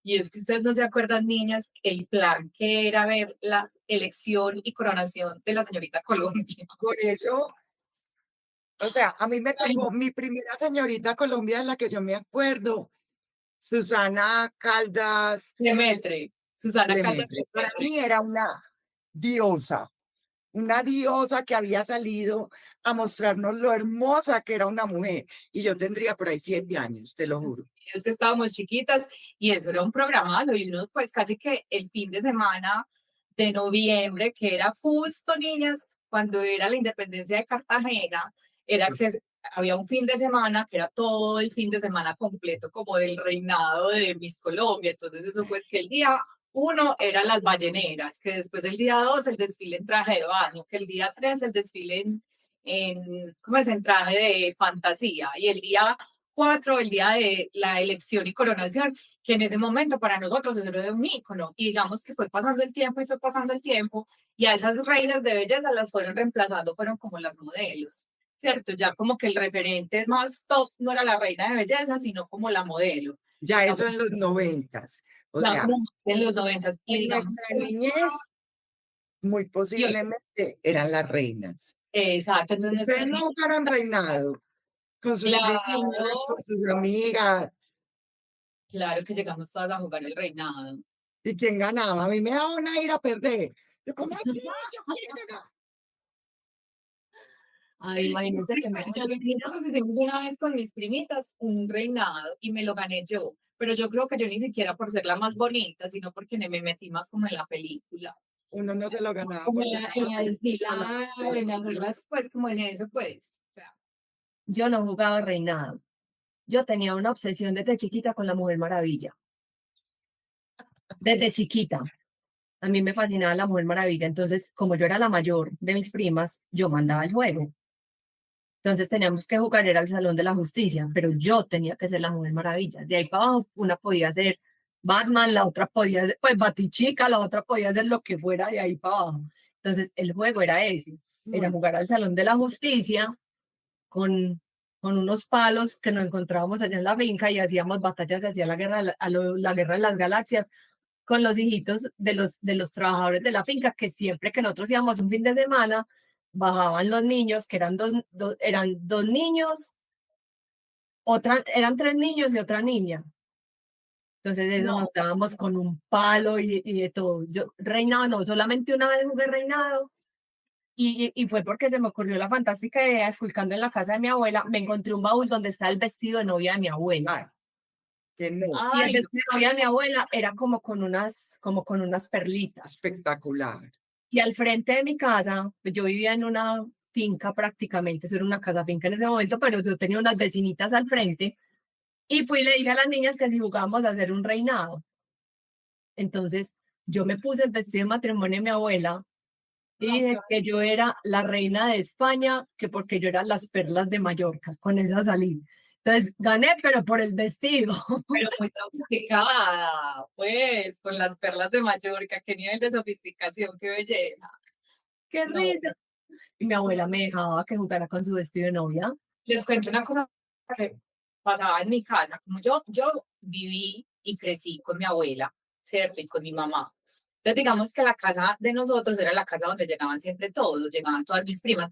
Y es que ustedes no se acuerdan, niñas, el plan que era ver la elección y coronación de la señorita Colombia. Por eso, o sea, a mí me tocó mi primera señorita Colombia, de la que yo me acuerdo, Susana Caldas Lemetre, Susana Caldas Lemetre. Para Lemetre. mí era diosa, una diosa que había salido a mostrarnos lo hermosa que era una mujer. Y yo tendría por ahí 7 años, te lo juro. Es que estábamos chiquitas y eso era un programazo y uno pues casi que el fin de semana de noviembre, que era justo, niñas, cuando era la independencia de Cartagena, era que había un fin de semana que era todo el fin de semana completo como del reinado de Miss Colombia. Entonces eso pues que el día uno era las balleneras, que después el día dos el desfile en traje de baño, que el día tres el desfile ¿cómo es? En traje de fantasía y el día cuatro, el día de la elección y coronación, que en ese momento para nosotros eso era un ícono. Y digamos que fue pasando el tiempo y fue pasando el tiempo, y a esas reinas de belleza las fueron reemplazando, fueron como las modelos, ¿cierto? Ya como que el referente más top no era la reina de belleza, sino como la modelo. Ya eso en los 90s. O Ya sea, como en los noventas. Y en digamos, nuestra niñez, muy y, posiblemente eran las reinas. exacto, entonces Ustedes nunca han reinado con sus primas, claro, con sus amigas. claro que llegamos todas a jugar el reinado. ¿Y quién ganaba? A mí me daba una ir a perder. Yo, ¿cómo así? Yo quiero ganar. ay, imagínense que me... Nosotros hicimos una vez con mis primitas un reinado y me lo gané yo, pero yo creo que yo ni siquiera por ser la más bonita, sino porque me metí más como en la película, Uno no se lo ganaba como por ser en la la desfilada, en las reglas, pues como en eso, pues. O sea, Yo no jugaba reinado. Yo tenía una obsesión desde chiquita con la Mujer Maravilla. Desde chiquita. A mí me fascinaba la Mujer Maravilla. Entonces, como yo era la mayor de mis primas, yo mandaba el juego. Entonces teníamos que jugar, era el Salón de la Justicia, pero yo tenía que ser la Mujer Maravilla. De ahí para abajo, una podía ser Batman, la otra podía ser, pues Batichica, la otra podía ser lo que fuera de ahí para abajo. Entonces, el juego era ese, era Muy, jugar al Salón de la Justicia con, con unos palos que nos encontrábamos allá en la finca y hacíamos batallas, se hacía la guerra, la guerra de las galaxias con los hijitos de los trabajadores de la finca, que siempre que nosotros íbamos un fin de semana, bajaban los niños, que eran dos niños eran 3 niños y otra niña. Entonces eso No. nos dábamos con un palo y de todo. Yo reinado, no, solamente una vez jugué reinado y fue porque se me ocurrió la fantástica idea, esculcando en la casa de mi abuela, me encontré un baúl donde está el vestido de novia de mi abuela. Ay, que no, Y el Ay, vestido de novia de mi abuela era como con unas perlitas. espectacular. Y al frente de mi casa, pues yo vivía en una finca prácticamente, eso era una casa finca en ese momento, pero yo tenía unas vecinitas al frente y fui y le dije a las niñas que si jugábamos a hacer un reinado. Entonces yo me puse el vestido de matrimonio de mi abuela y dije que yo era la reina de España, que porque yo era las perlas de Mallorca, con esa salí. Entonces gané, pero por el vestido. pero muy sofisticada, pues, con las perlas de Mallorca, qué nivel de sofisticación, qué belleza. ¡Qué No. risa! Y mi abuela me dejaba que jugara con su vestido de novia. Les cuento una cosa que pasaba en mi casa, como yo viví y crecí con mi abuela, ¿cierto? Y con mi mamá. Entonces, digamos que la casa de nosotros era la casa donde llegaban siempre todos, llegaban todas mis primas.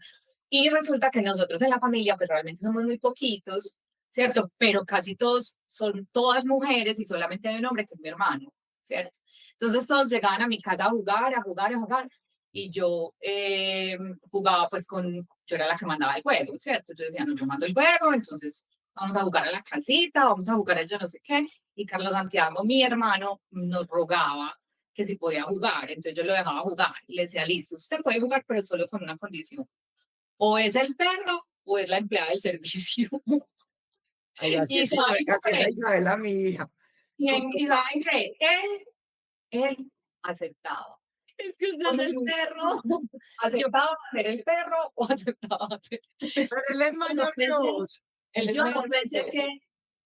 Y resulta que nosotros en la familia, pues realmente somos muy poquitos, ¿cierto? Pero casi todos son todas mujeres y solamente hay un hombre que es mi hermano, ¿cierto? Entonces todos llegaban a mi casa a jugar, a jugar, a jugar. Y yo jugaba pues yo era la que mandaba el juego, ¿cierto? Yo decía, no, yo mando el juego, entonces vamos a jugar a la casita, vamos a jugar a yo no sé qué. Y Carlos Santiago, mi hermano, nos rogaba que si podía jugar, entonces yo lo dejaba jugar y le decía, listo, usted puede jugar, pero solo con una condición, o es el perro o es la empleada del servicio. Ay, así Y es, saben así era qué, Isabela, mi hija. y saben qué, él aceptaba. Es que usted es el perro. ¿Aceptaba ser el perro o aceptaba ser Pero él es mayor que vos. él? Es Yo no mejor pensé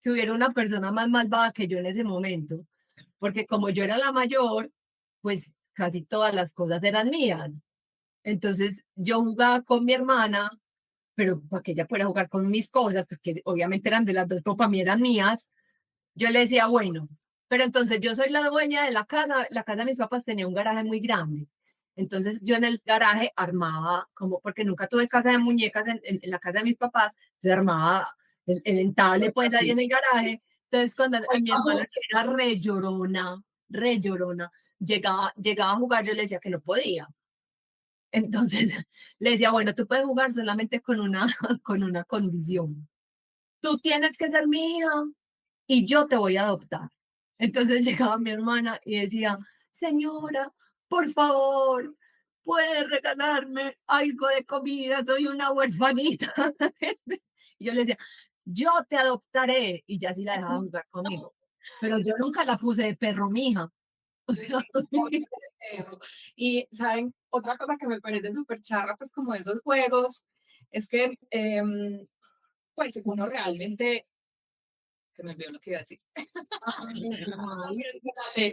que hubiera una persona más malvada que yo en ese momento, porque como yo era la mayor, pues casi todas las cosas eran mías. Entonces yo jugaba con mi hermana, pero para que ella pudiera jugar con mis cosas, pues que obviamente eran de las dos, pero para mí eran mías, yo le decía, bueno, pero entonces yo soy la dueña de la casa de mis papás tenía un garaje muy grande. Entonces yo en el garaje armaba, como porque nunca tuve casa de muñecas en la casa de mis papás, se armaba el entable pues ahí Sí. en el garaje. Entonces cuando Pues, mi hermana vamos. que era re llorona, llegaba a jugar, yo le decía que no podía. Entonces le decía, bueno, tú puedes jugar solamente con una condición. Tú tienes que ser mi hija y yo te voy a adoptar. Entonces llegaba mi hermana y decía, señora, por favor, puede regalarme algo de comida, soy una huerfanita. Y yo le decía, yo te adoptaré y ya sí la dejaba jugar conmigo. Pero yo nunca la puse de perro, mija. O sea, Y, ¿saben? Otra cosa que me parece súper charra, pues como de esos juegos, es que, pues uno realmente, se me olvidó lo que iba a decir.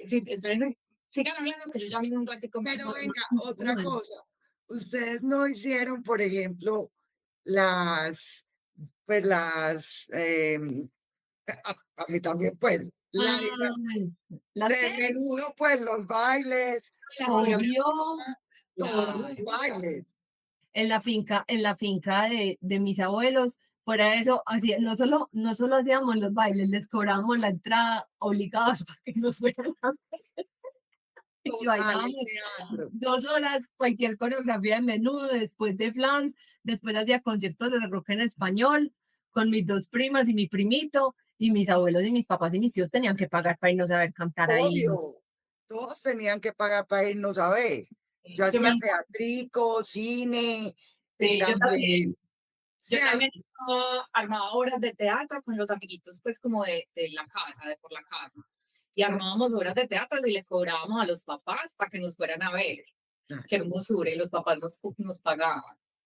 Sí, espérense, sigan hablando que yo ya vine un ratito más. Pero venga, otra cosa. Ustedes no hicieron, por ejemplo, las, pues las, a mí también, pues, ¿Las de qué? menudo, pues, los bailes, Obvio. todos los bailes. En la finca de mis abuelos, fuera de eso, no solo hacíamos los bailes, les cobrábamos la entrada obligados para que nos fueran a ver. Y Total, bailábamos el teatro. 2 horas, cualquier coreografía de menudo, después de flans, después hacía conciertos de rock en español, con mis dos primas y mi primito, y mis abuelos y mis papás y mis tíos tenían que pagar para irnos a ver cantar ahí. Obvio, todos tenían que pagar para irnos a ver. Yo Yo me- hacía teatrico, cine, y sí, yo también. también, Yo ¿cierto? también armaba obras de teatro con los amiguitos, pues como de la casa, de por la casa. Y armábamos obras de teatro y le cobrábamos a los papás para que nos fueran a ver. Qué hermosura, y los papás nos pagaban.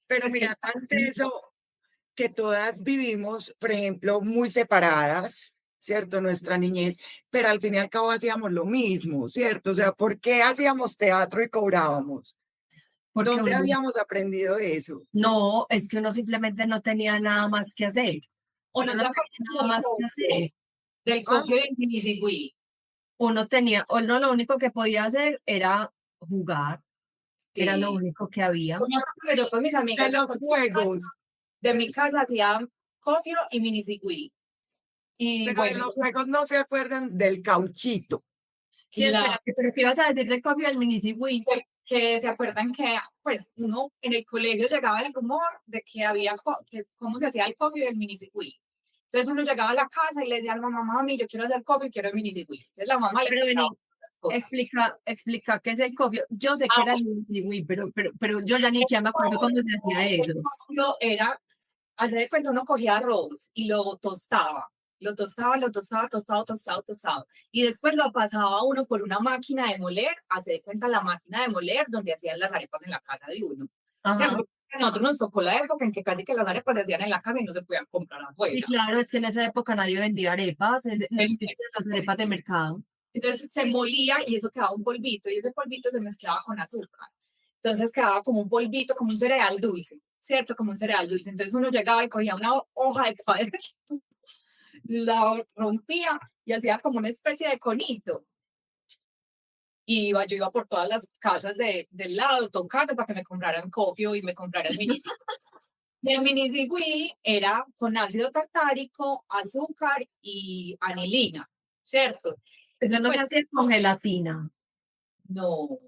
Pero mira, tanto eso que todas vivimos, por ejemplo, muy separadas, ¿cierto? Nuestra niñez, pero al fin y al cabo hacíamos lo mismo, ¿cierto? O sea, ¿por qué hacíamos teatro y cobrábamos? Porque ¿Dónde uno, habíamos aprendido eso? no, es que uno simplemente no tenía nada más que hacer. O Uno no no se tenía nada acuerdan más que hacer. del copio de Minisigüí. Uno lo único que podía hacer era jugar, era lo Sí. único que había. Yo con mis De amigas los juegos. de mi casa hacía copio y Minisigüí. Y Pero de bueno, los juegos no se acuerdan del cauchito. Sí, la, espérate, pero ¿qué ibas a decir del coffee del mini Wii? que se acuerdan que pues uno en el colegio llegaba el rumor de que había que cómo se hacía el coffee del mini Wii. Entonces uno llegaba a la casa y le decía a la mamá, mami, yo quiero hacer coffee, quiero el mini Wii. Entonces la mamá le Pero compraba vení, las cosas. explica qué es el coffee. Yo sé que Ah, era el mini Wii, pero yo ya ni siquiera me acuerdo cómo se hacía eso. el cambio era, hacer de cuenta, uno cogía arroz y lo tostaba, tostado, y después lo pasaba uno por una máquina de moler, hace de cuenta la máquina de moler donde hacían las arepas en la casa de uno. ¿Cierto? Ajá. Porque a nosotros nos tocó la época en que casi que las arepas se hacían en la casa y no se podían comprar Sí, afuera. claro, es que en esa época nadie vendía arepas, no existían las arepas de mercado. Entonces se molía y eso quedaba un polvito y ese polvito se mezclaba con azúcar. Entonces quedaba como un polvito, como un cereal dulce, ¿cierto? Como un cereal dulce. Entonces uno llegaba y cogía una hoja de cuaderno, la rompía y hacía como una especie de conito. Y yo iba por todas las casas del lado tocando para que me compraran cofio y me compraran mini. Y el mini Wii era con ácido tartárico, azúcar y anilina, ¿cierto? Eso no se Pues hace con gelatina. no,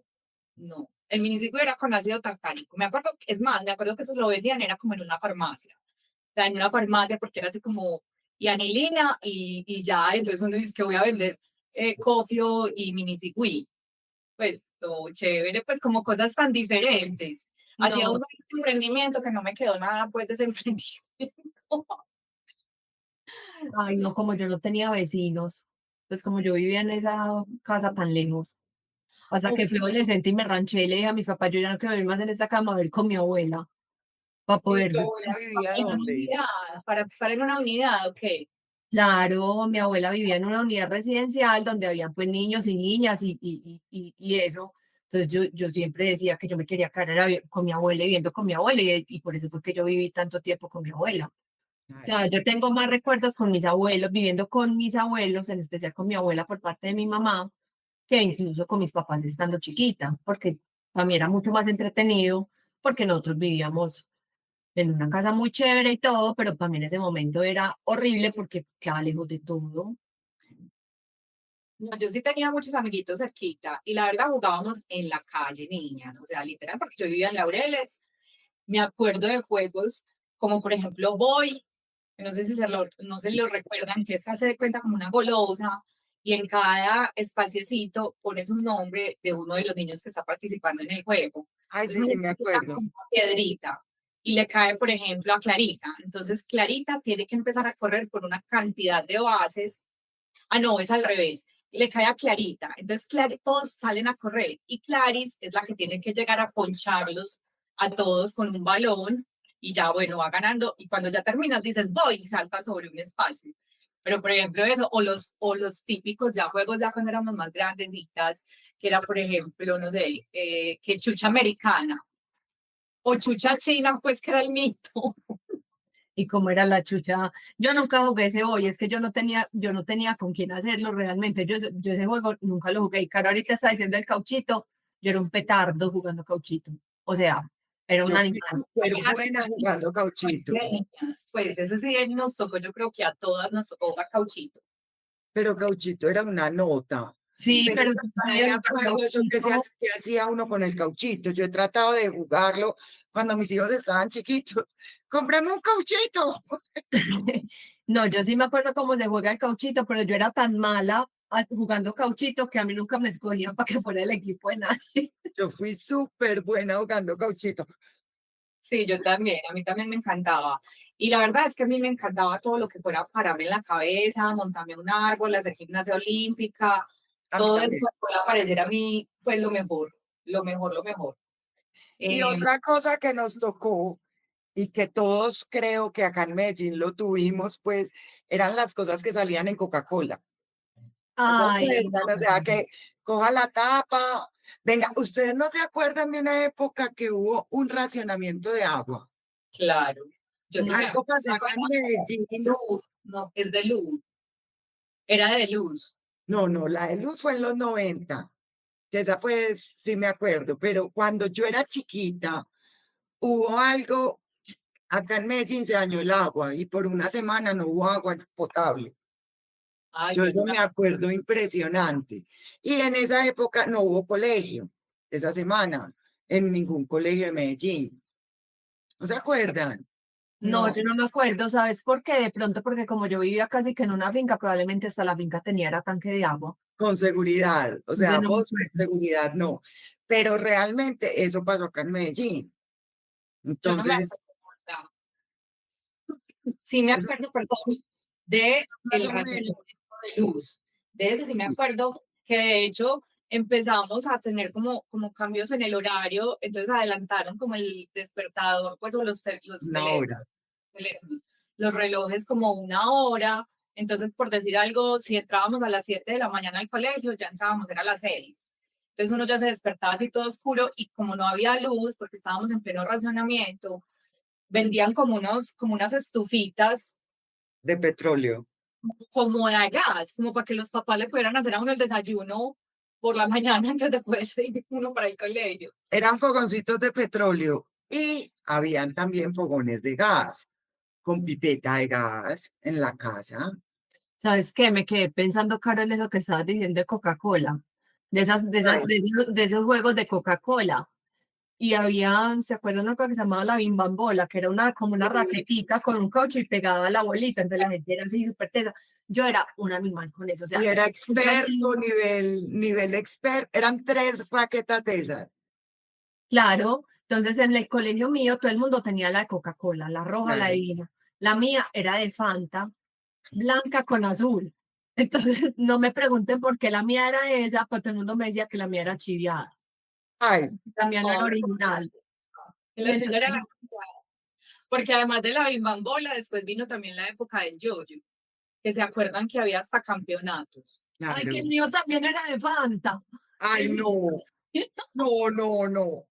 no. El mini Wii era con ácido tartárico. Me acuerdo, es más, me acuerdo que eso lo vendían, era como en una farmacia. O sea, en una farmacia porque era así como, y anilina y ya, entonces uno dice que voy a vender cofio y mini Wii. Pues, todo chévere, pues como cosas tan diferentes. Hacía No, un emprendimiento que no me quedó nada, pues, de ese emprendimiento. ay, no, como yo no tenía vecinos, pues como yo vivía en esa casa tan lejos, hasta que fui adolescente y me ranché y le dije a mis papás, yo ya no quiero vivir más en esta cama, a ver con mi abuela, para ¿Y poder tu ver. abuela vivía En una dónde? unidad, para estar en una unidad, ok. Claro, mi abuela vivía en una unidad residencial donde habían pues niños y niñas y eso. Entonces yo siempre decía que yo me quería quedar con mi abuela y viviendo con mi abuela y por eso fue que yo viví tanto tiempo con mi abuela. O Ay, sea, yo tengo más recuerdos con mis abuelos, viviendo con mis abuelos, en especial con mi abuela por parte de mi mamá, que incluso con mis papás estando chiquita, porque para mí era mucho más entretenido, porque nosotros vivíamos en una casa muy chévere y todo, pero para mí en ese momento era horrible porque quedaba lejos de todo. No, yo sí tenía muchos amiguitos cerquita y la verdad jugábamos en la calle, niñas, o sea, literal, porque yo vivía en Laureles. Me acuerdo de juegos como, por ejemplo, Boy, que no sé si no se lo recuerdan, que esta se de cuenta como una golosa y en cada espaciecito pones un nombre de uno de los niños que está participando en el juego. ay, sí, Entonces, sí, uno me tira acuerdo. como una piedrita y le cae, por ejemplo, a Clarita. Entonces, Clarita tiene que empezar a correr por una cantidad de bases. Ah, no, es al revés. Le cae a Clarita. Entonces, todos salen a correr y Claris es la que tiene que llegar a poncharlos a todos con un balón y ya, bueno, va ganando. Y cuando ya terminas, dices, voy y salta sobre un espacio. Pero, por ejemplo, eso, o los típicos ya juegos, ya cuando éramos más grandecitas, que era, por ejemplo, no sé, que chucha americana o chucha china, pues que era el mito. Y como era la chucha, yo nunca jugué ese hoy, es que yo no tenía con quién hacerlo realmente. Yo ese juego nunca lo jugué. Y Caro ahorita está diciendo el cauchito, yo era un petardo jugando cauchito. O sea, era un Yo fui animal. súper buena jugando cauchito, Pues eso sí nos tocó, yo creo que a todas nos tocó a cauchito. pero cauchito era una nota. Sí, Pero pero también me acuerdo yo qué hacía uno con el cauchito. Yo he tratado de jugarlo cuando mis hijos estaban chiquitos. ¡Cómprame un cauchito! no, yo sí me acuerdo cómo se juega el cauchito, pero yo era tan mala jugando cauchito que a mí nunca me escogían para que fuera el equipo de nadie. Yo fui súper buena jugando cauchito. Sí, yo también, a mí también me encantaba. Y la verdad es que a mí me encantaba todo lo que fuera pararme en la cabeza, montarme un árbol, hacer gimnasia olímpica, A mí todo eso también. me puede parecer a mí, pues lo mejor, lo mejor, lo mejor. Y Eh, otra cosa que nos tocó y que todos creo que acá en Medellín lo tuvimos, pues eran las cosas que salían en Coca-Cola. ¿Se Ay, acuerdan? O sea, que coja la tapa. Venga, ¿ustedes no se acuerdan de una época que hubo un racionamiento de agua? claro, yo sí no, me Algo acuerdo, pasó acá en Medellín. luz, no, es de luz, era de luz. No, no, la de luz fue en los 90. Que esa pues sí me acuerdo, pero cuando yo era chiquita hubo algo, acá en Medellín se dañó el agua y por una semana no hubo agua potable. Ay, Yo yo eso no me me acuerdo impresionante. Y en esa época no hubo colegio, esa semana, en ningún colegio de Medellín. ¿No se acuerdan? No, no. yo no me acuerdo, ¿sabes por qué? De pronto porque como yo vivía casi que en una finca, probablemente hasta la finca tenía era tanque de agua. Con seguridad, o Yo sea, no me vos con acuerdo. seguridad no. Pero realmente eso pasó acá en Medellín. Yo no me Entonces, acuerdo. Sí me eso acuerdo, perdón, de más el o menos. racionamiento de luz. De eso sí me acuerdo que de hecho empezamos a tener como cambios en el horario, entonces adelantaron como el despertador, pues o los Una hora. teléfonos, los relojes como una hora. Entonces, por decir algo, si entrábamos a las 7 de la mañana al colegio, ya entrábamos, era a las 6. Entonces uno ya se despertaba así todo oscuro y como no había luz, porque estábamos en pleno racionamiento, vendían como unas estufitas De petróleo. como de gas, como para que los papás le pudieran hacer a uno el desayuno por la mañana antes de poder ir uno para el colegio. Eran fogoncitos de petróleo y habían también fogones de gas, con pipeta de gas en la casa. ¿Sabes qué? Me quedé pensando, Carol, eso que estabas diciendo de Coca-Cola, Ay, de esos juegos de Coca-Cola. Y había, ¿se acuerdan una cosa que se llamaba la bimbambola? Que era como una raquetica con un caucho y pegada a la bolita, entonces la gente era así súper tesa. Yo era un animal con eso, o sea, y era siempre experto, así, nivel experto. Eran 3 raquetas de esas. claro. Entonces en el colegio mío todo el mundo tenía la de Coca-Cola, la roja, la Claro. divina. La mía era de Fanta, blanca con azul. Entonces no me pregunten por qué la mía era esa, pero todo el mundo me decía que la mía era chiviada, Ay, la mía no era original. En Y la suya era entonces, la porque además de la bimbambola, después vino también la época del yoyo, que se acuerdan que había hasta campeonatos. ay, que el claro. mío también era de Fanta. Ay, no, no, no, no.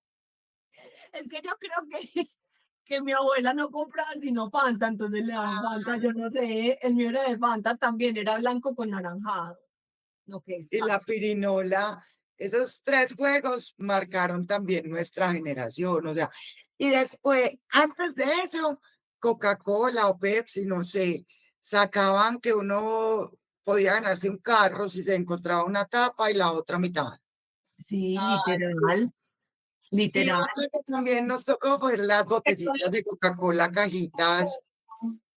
Es que yo creo que mi abuela no compraba sino Fanta, entonces le daban Fanta, yo no sé, el mío era de Fanta también, era blanco con naranjado. No, que es Y la pirinola, esos 3 juegos marcaron también nuestra generación, o sea, y después, antes de eso, Coca-Cola o Pepsi, no sé, sacaban que uno podía ganarse un carro si se encontraba una tapa y la otra mitad. Sí, Ah, literal, Y literal. otro que también nos tocó fue las botellitas de Coca-Cola, cajitas.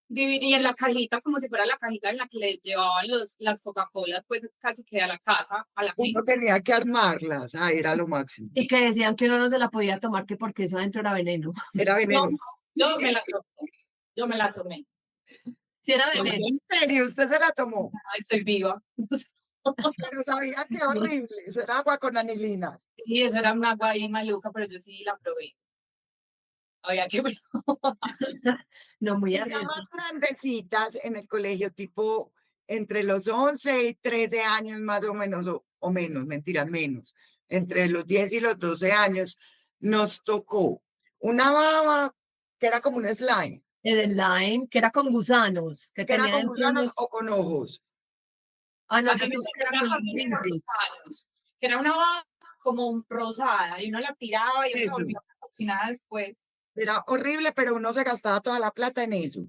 y en la cajita, como si fuera la cajita en la que le llevaban las Coca-Colas, pues casi que a la casa, a la Uno gente. tenía que armarlas, era lo máximo. Y que decían que uno no se la podía tomar que porque eso adentro era veneno. Era No, veneno. yo me la tomé, yo me la tomé. Sí era Ay, veneno. ¿en serio? ¿Usted se la tomó? Ay, estoy viva. Pero sabía que horrible, eso era agua con anilina. Y eso era una agua ahí maluca, pero yo sí la probé. Había que No muy Y ya arriesgado. más grandecitas en el colegio, tipo entre los 11 y 13 años más o menos, o menos, mentiras, menos, entre los 10 y los 12 años, nos tocó una baba que era como un slime, El lime, que era con gusanos, que que era tenía con dentro gusanos unos... o con ojos. Ah, no, a yo mí me tuve que tocó era una con familia de lentes. rosados, que era una baba como rosada, y uno la tiraba y eso Eso, volvía a cocinar después. era horrible, pero uno se gastaba toda la plata en eso.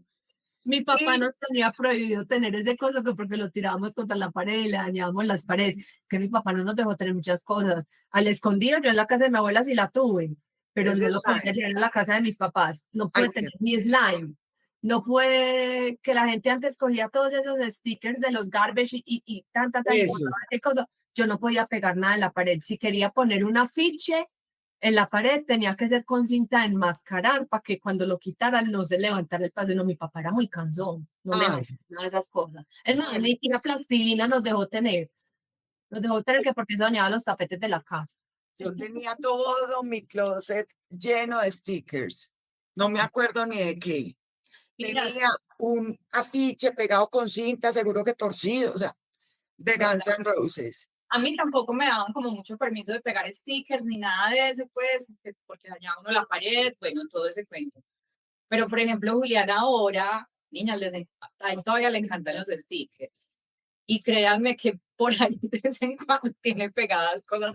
Mi papá Y nos tenía prohibido tener ese coso que porque lo tirábamos contra la pared y le dañábamos las paredes. Que mi papá no nos dejó tener muchas cosas. Al escondido, yo en la casa de mi abuela sí la tuve, pero ese no lo podía slime, llevar en la casa de mis papás. No ay, puede tener ni slime. No puede, que la gente antes cogía todos esos stickers de los garbage y tan, y eso. botaba qué cosa. Yo no podía pegar nada en la pared. Si quería poner un afiche en la pared, tenía que ser con cinta de enmascarar para que cuando lo quitaran no se levantara el paso. No, mi papá era muy cansón, no le Ay, dejaba nada de esas cosas. Es más, ay, ni siquiera plastilina nos dejó tener que porque eso dañaba los tapetes de la casa. yo tenía todo mi closet lleno de stickers. No me acuerdo ni de qué. Mira, Tenía un afiche pegado con cinta, seguro que torcido, o sea, de Guns N' Roses. a mí tampoco me daban como mucho permiso de pegar stickers ni nada de eso, pues, porque dañaba uno la pared, bueno, todo ese cuento. Pero, por ejemplo, Juliana ahora, niñas, a él todavía le encantan los stickers. Y créanme que por ahí de vez en cuando tiene pegadas cosas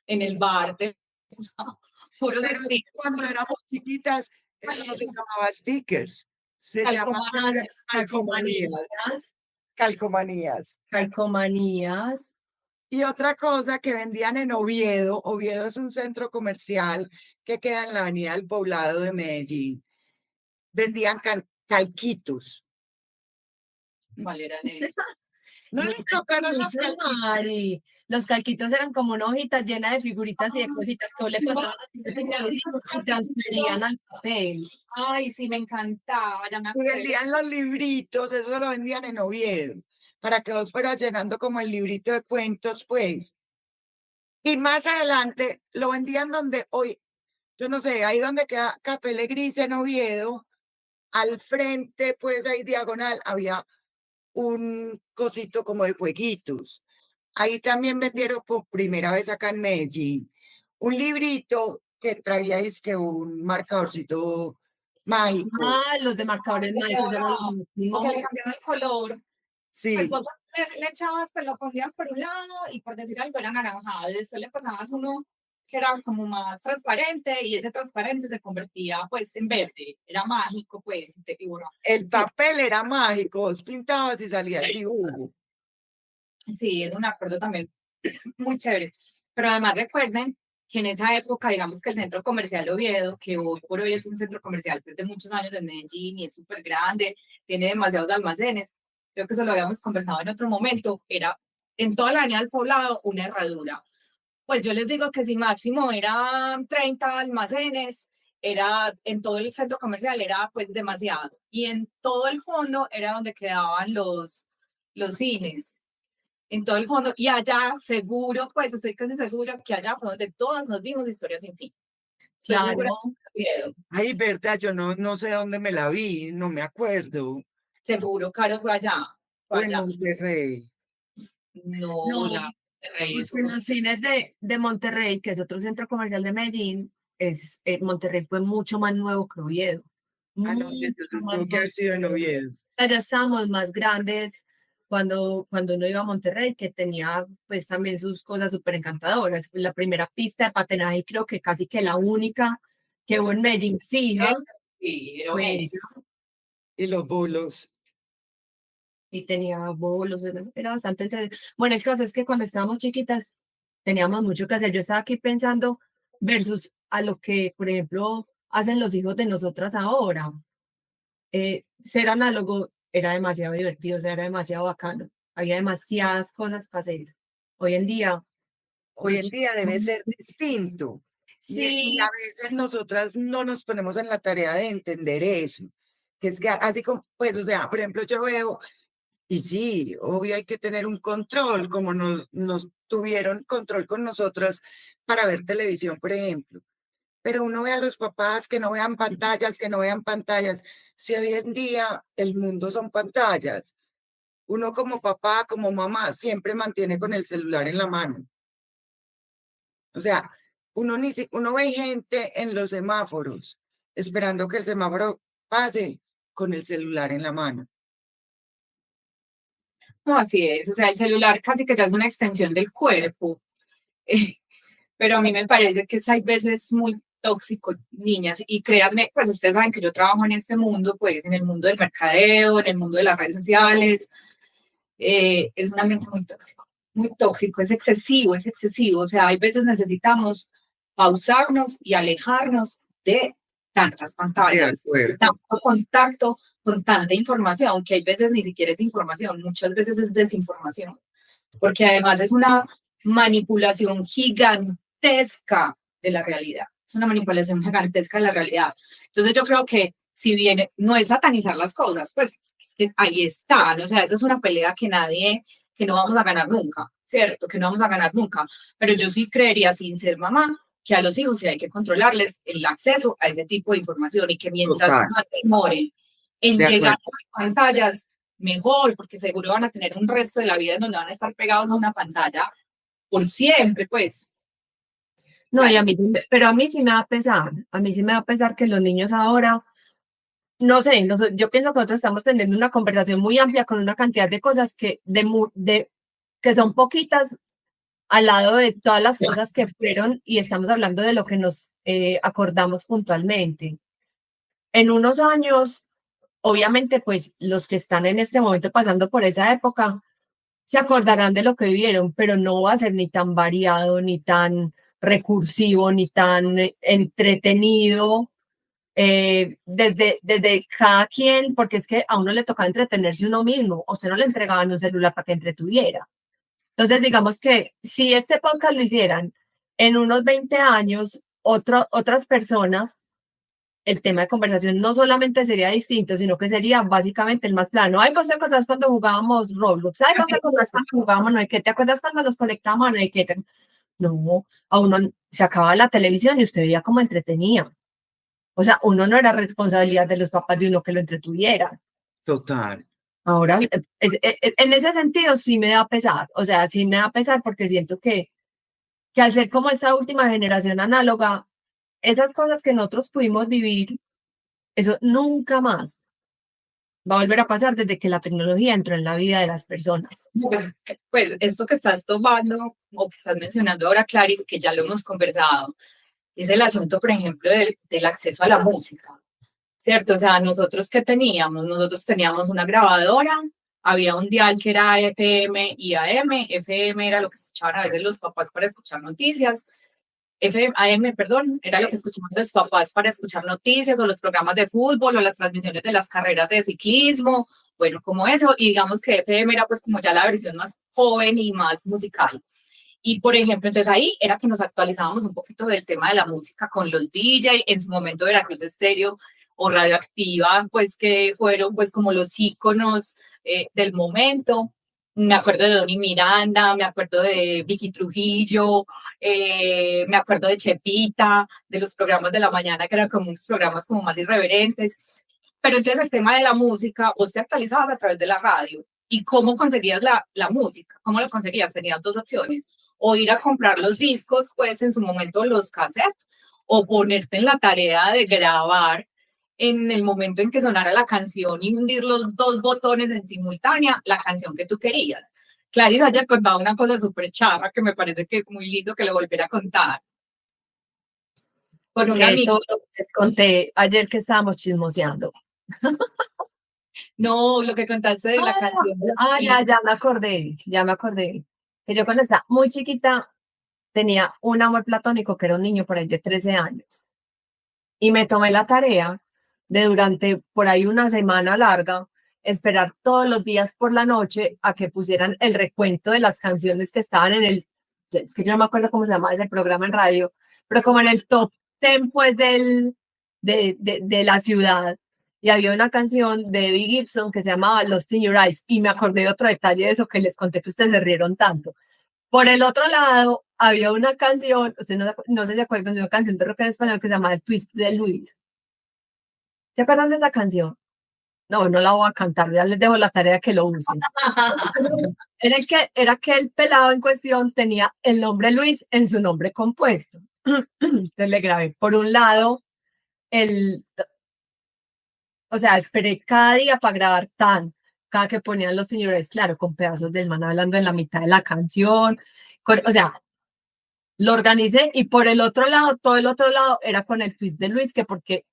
en el bar, puros Pero es que stickers. cuando éramos chiquitas, eso no se llamaba stickers, se llamaba Calcomanías, calcomanías. Calcomanías. calcomanías. calcomanías. Y otra cosa que vendían en Oviedo, Oviedo es un centro comercial que queda en la avenida del Poblado de Medellín. Vendían calquitos. ¿Cuál era el? No le tocaron los calquitos, calquitos. Mari. Los calquitos eran como una hojita llena de figuritas y de cositas que vos le pasabas y transferían al papel. Ay, sí, me encantaba, ya me Y acuerdo. vendían los libritos, eso lo vendían en Oviedo, para que vos fueras llenando como el librito de cuentos, pues. Y más adelante lo vendían donde hoy, yo no sé, ahí donde queda Café Le Gris en Oviedo, al frente, pues ahí diagonal, había un cosito como de jueguitos. Ahí también vendieron por primera vez acá en Medellín un librito que traía que un marcadorcito mágico. Ah, los de marcadores mágicos eran lo Porque último. le cambiaba el color. Pues Sí, vos le echabas, pues lo cogías por un lado y por decir algo era anaranjado. Y después le pasabas uno que era como más transparente y ese transparente se convertía pues en verde. Era mágico, pues. Y bueno, el sí, papel era mágico, vos pintabas y salía el dibujo. sí, eso me acuerdo también. Muy chévere. Pero además recuerden que en esa época, digamos que el centro comercial Oviedo, que hoy por hoy es un centro comercial pues, de muchos años en Medellín y es súper grande, tiene demasiados almacenes, creo que eso lo habíamos conversado en otro momento, era en toda la avenida del Poblado una herradura. Pues yo les digo que si máximo eran 30 almacenes, era en todo el centro comercial, era pues demasiado. Y en todo el fondo era donde quedaban los cines en todo el fondo. Y allá, seguro, pues estoy casi segura que allá fue donde todas nos vimos Historias sin fin. Estoy segura Claro. que Ay, verdad, yo no sé dónde me la vi, no me acuerdo. seguro, Caro fue allá. Fue Fue en allá. Monterrey. No, No, ya, eso. porque en los cines de Monterrey, que es otro centro comercial de Medellín, Monterrey fue mucho más nuevo que Oviedo. Ah, no, sí, Mucho entonces más tuvo que haber sido en nuevo. Oviedo. Allá estábamos más grandes cuando uno iba a Monterrey, que tenía pues también sus cosas súper encantadoras. Fue la primera pista de patinaje y creo que casi que la única que hubo en Medellín fija, Sí, era fue eso. esa. Y los bolos. Y tenía bolos, era bastante entretenido. Bueno, el caso es que cuando estábamos chiquitas teníamos mucho que hacer. Yo estaba aquí pensando versus a lo que, por ejemplo, hacen los hijos de nosotras ahora. Ser análogo era demasiado divertido, o sea, era demasiado bacano. Había demasiadas cosas para hacer. Hoy en día, Hoy los en día debe ser distinto. Y a Sí, veces nosotras no nos ponemos en la tarea de entender eso. Que es que así como, pues, o sea, por ejemplo, yo veo, y sí, obvio hay que tener un control, como nos tuvieron control con nosotras para ver televisión, por ejemplo. Pero uno ve a los papás que no vean pantallas, que no vean pantallas. Si hoy en día el mundo son pantallas, uno como papá, como mamá, siempre mantiene con el celular en la mano. O sea, uno ve gente en los semáforos esperando que el semáforo pase con el celular en la mano. no, así es. O sea, el celular casi que ya es una extensión del cuerpo. Eh, pero a mí me parece que es hay veces muy tóxico, niñas, y créanme, pues ustedes saben que yo trabajo en este mundo, pues en el mundo del mercadeo, en el mundo de las redes sociales, es un ambiente muy tóxico, es excesivo, o sea, hay veces necesitamos pausarnos y alejarnos de tantas De pantallas, de acuerdo. tanto contacto con tanta información, que hay veces ni siquiera es información, muchas veces es desinformación, porque además es una manipulación gigantesca de la realidad. Es una manipulación gigantesca de la realidad. Entonces yo creo que si bien no es satanizar las cosas, pues es que ahí están, o sea, eso es una pelea que no vamos a ganar nunca, ¿cierto? Que no vamos a ganar nunca. Pero yo sí creería, sin ser mamá, que a los hijos sí hay que controlarles el acceso a ese tipo de información y que mientras Total, más demoren en de llegar a acuerdo. las pantallas, mejor, porque seguro van a tener un resto de la vida en donde van a estar pegados a una pantalla por siempre, pues. no, y a mí, pero a mí sí me va a pesar, a mí sí me va a pesar que los niños ahora, no sé, yo pienso que nosotros estamos teniendo una conversación muy amplia con una cantidad de cosas que son poquitas al lado de todas las cosas que fueron y estamos hablando de lo que nos acordamos puntualmente. En unos años, obviamente, pues los que están en este momento pasando por esa época se acordarán de lo que vivieron, pero no va a ser ni tan variado, ni tan recursivo, ni tan entretenido desde cada quien, porque es que a uno le tocaba entretenerse uno mismo, o sea, no le entregaban un celular para que entretuviera. Entonces, digamos que si este podcast lo hicieran en unos 20 años, otras personas, el tema de conversación no solamente sería distinto, sino que sería básicamente el más plano. Ay, ¿vos te acordás cuando jugábamos Roblox? Ay, ¿vos te acordás cuando jugábamos no hay qué? ¿Te acuerdas cuando nos conectábamos no hay qué? No, a uno se acababa la televisión y usted veía cómo entretenía. O sea, uno no era responsabilidad de los papás de uno que lo entretuviera. Total. Ahora, en ese sentido sí me da pesar. O sea, sí me da pesar porque siento que al ser como esta última generación análoga, esas cosas que nosotros pudimos vivir, eso nunca más va a volver a pasar desde que la tecnología entró en la vida de las personas. Pues esto que estás tomando o que estás mencionando ahora, Clarice, que ya lo hemos conversado, es el asunto, por ejemplo, del acceso a la música, ¿cierto? O sea, nosotros ¿qué teníamos? Nosotros teníamos una grabadora, había un dial que era FM y AM. FM era lo que escuchaban a veces los papás para escuchar noticias. AM, perdón, era lo que escuchaban los papás para escuchar noticias o los programas de fútbol o las transmisiones de las carreras de ciclismo, bueno, como eso, y digamos que FM era pues como ya la versión más joven y más musical. Y por ejemplo, entonces ahí era que nos actualizábamos un poquito del tema de la música con los DJ, en su momento Veracruz Estéreo o Radioactiva, pues que fueron pues como los íconos del momento. Me acuerdo de Donny Miranda, me acuerdo de Vicky Trujillo, me acuerdo de Chepita, de los programas de la mañana que eran como unos programas como más irreverentes. Pero entonces el tema de la música, vos te actualizabas a través de la radio. ¿Y cómo conseguías la música? ¿Cómo lo conseguías? Tenías dos opciones. O ir a comprar los discos, pues en su momento los cassettes, o ponerte en la tarea de grabar en el momento en que sonara la canción y hundir los dos botones en simultánea, la canción que tú querías. Clarice ayer contaba una cosa súper charra que me parece que es muy lindo que lo volviera a contar. Con un amigo. Todo lo que les conté ayer que estábamos chismoseando. No, lo que contaste de la canción. Ya me acordé. Que yo cuando estaba muy chiquita tenía un amor platónico que era un niño por ahí de 13 años. Y me tomé la tarea de durante por ahí una semana larga esperar todos los días por la noche a que pusieran el recuento de las canciones que estaban es que yo no me acuerdo cómo se llamaba ese programa en radio, pero como en el top 10 pues de la ciudad. Y había una canción de Debbie Gibson que se llamaba Lost in Your Eyes. Y me acordé de otro detalle de eso que les conté que ustedes se rieron tanto. Por el otro lado, había una canción, ustedes no sé si se acuerdan de una canción de rock en español que se llamaba El Twist de Luis. ¿Se acuerdan de esa canción? No, no la voy a cantar, ya les dejo la tarea que lo usen. Era que el pelado en cuestión tenía el nombre Luis en su nombre compuesto. Entonces le grabé por un lado o sea, esperé cada día para grabar cada que ponían los señores, claro, con pedazos del man hablando en la mitad de la canción, o sea, lo organicé y por el otro lado, todo el otro lado era con el twist de Luis, que porque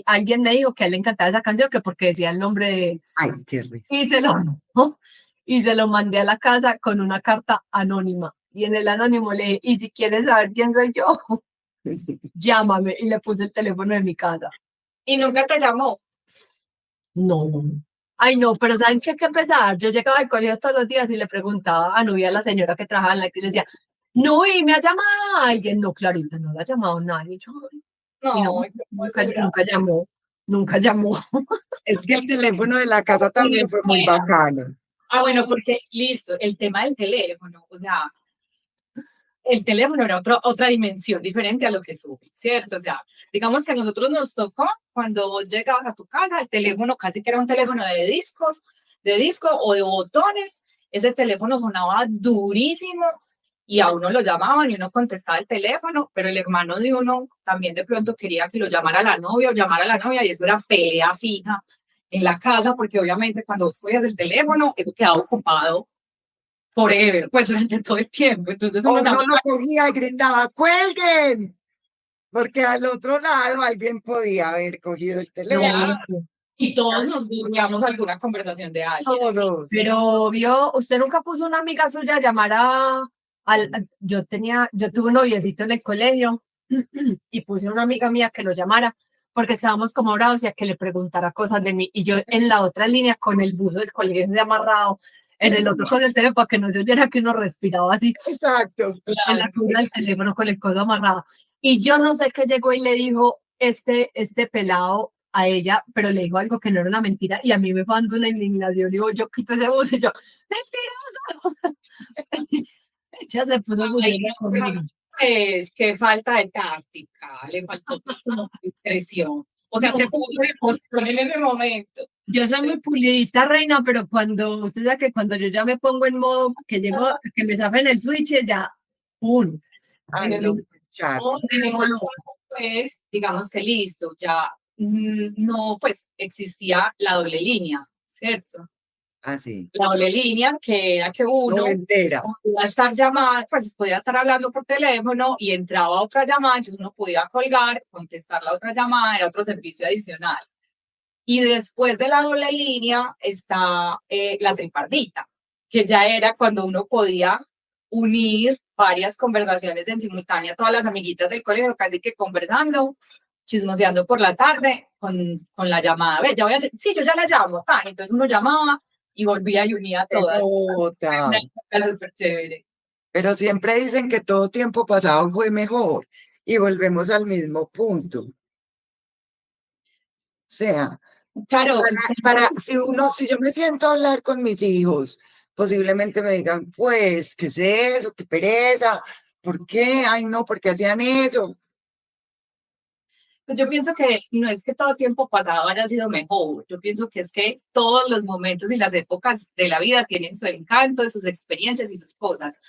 alguien me dijo que a él le encantaba esa canción, que porque decía el nombre de él. Ay, qué risa. Y se lo mandé a la casa con una carta anónima. Y en el anónimo le dije, y si quieres saber quién soy yo, llámame. Y le puse el teléfono de mi casa. ¿Y nunca te llamó? No. Ay, no, pero ¿saben qué? Que empezar. Yo llegaba al colegio todos los días y le preguntaba a Nubia, la señora que trabajaba en la que le decía, Nubi, ¿me ha llamado alguien? No, Clarita, no la ha llamado nadie. Nunca llamó. Es que el teléfono de la casa también fue muy bacano. Bueno, porque listo, el tema del teléfono, o sea, el teléfono era otra dimensión diferente a lo que sube, ¿cierto? O sea, digamos que a nosotros nos tocó cuando vos llegabas a tu casa, el teléfono casi que era un teléfono de disco o de botones, ese teléfono sonaba durísimo y a uno lo llamaban y uno contestaba el teléfono, pero el hermano de uno también de pronto quería que lo llamara la novia o llamara a la novia y eso era pelea fija en la casa, porque obviamente cuando vos cogías el teléfono, eso quedaba ocupado forever, pues durante todo el tiempo. Entonces uno lo cogía y gritaba, ¡cuelguen! Porque al otro lado alguien podía haber cogido el teléfono. Y todos nos burlamos alguna conversación de alguien. Todos. Pero vio, usted nunca puso una amiga suya a llamar yo tuve un noviecito en el colegio y puse a una amiga mía que lo llamara porque estábamos como bravos y a que le preguntara cosas de mí. Y yo en la otra línea con el buzo del colegio se amarrado, en el otro con el teléfono para que no se oyera que uno respiraba así Exacto. en la cuna del teléfono con el coso amarrado. Y yo no sé qué llegó y le dijo este pelado a ella, pero le dijo algo que no era una mentira y a mí me mandó una indignación. Digo, yo quito ese bus y yo, ¡mentiroso! Ella se puso muy Ay, bien conmigo. pues, qué falta de táctica, le faltó pues como discreción. O sea, te puso de emoción en ese momento. Yo soy muy pulidita, reina, pero usted sabe que cuando yo ya me pongo en modo que llego, que me zafen el switch, ya, ¡pum! Ay, no, Charlie. Pues, digamos que listo, ya no, pues existía la doble línea, ¿cierto? Así. La doble línea que era que uno No entera. podía estar llamada, pues podía estar hablando por teléfono y entraba otra llamada, entonces uno podía colgar, contestar la otra llamada, era otro servicio adicional. Y después de la doble línea está la tripardita, que ya era cuando uno podía unir varias conversaciones en simultánea, todas las amiguitas del colegio casi que conversando, chismoseando por la tarde con la llamada. ¿Ves? Sí, yo ya la llamo, tan. Entonces uno llamaba y volvía y unía a todas. Nota. Era súper chévere. Pero siempre dicen que todo tiempo pasado fue mejor y volvemos al mismo punto. O sea, Claro, si yo me siento a hablar con mis hijos, posiblemente me digan, pues, ¿qué es eso? ¿Qué pereza? ¿Por qué? Ay, no, ¿por qué hacían eso? pues yo pienso que no es que todo tiempo pasado haya sido mejor, yo pienso que es que todos los momentos y las épocas de la vida tienen su encanto, sus experiencias y sus cosas.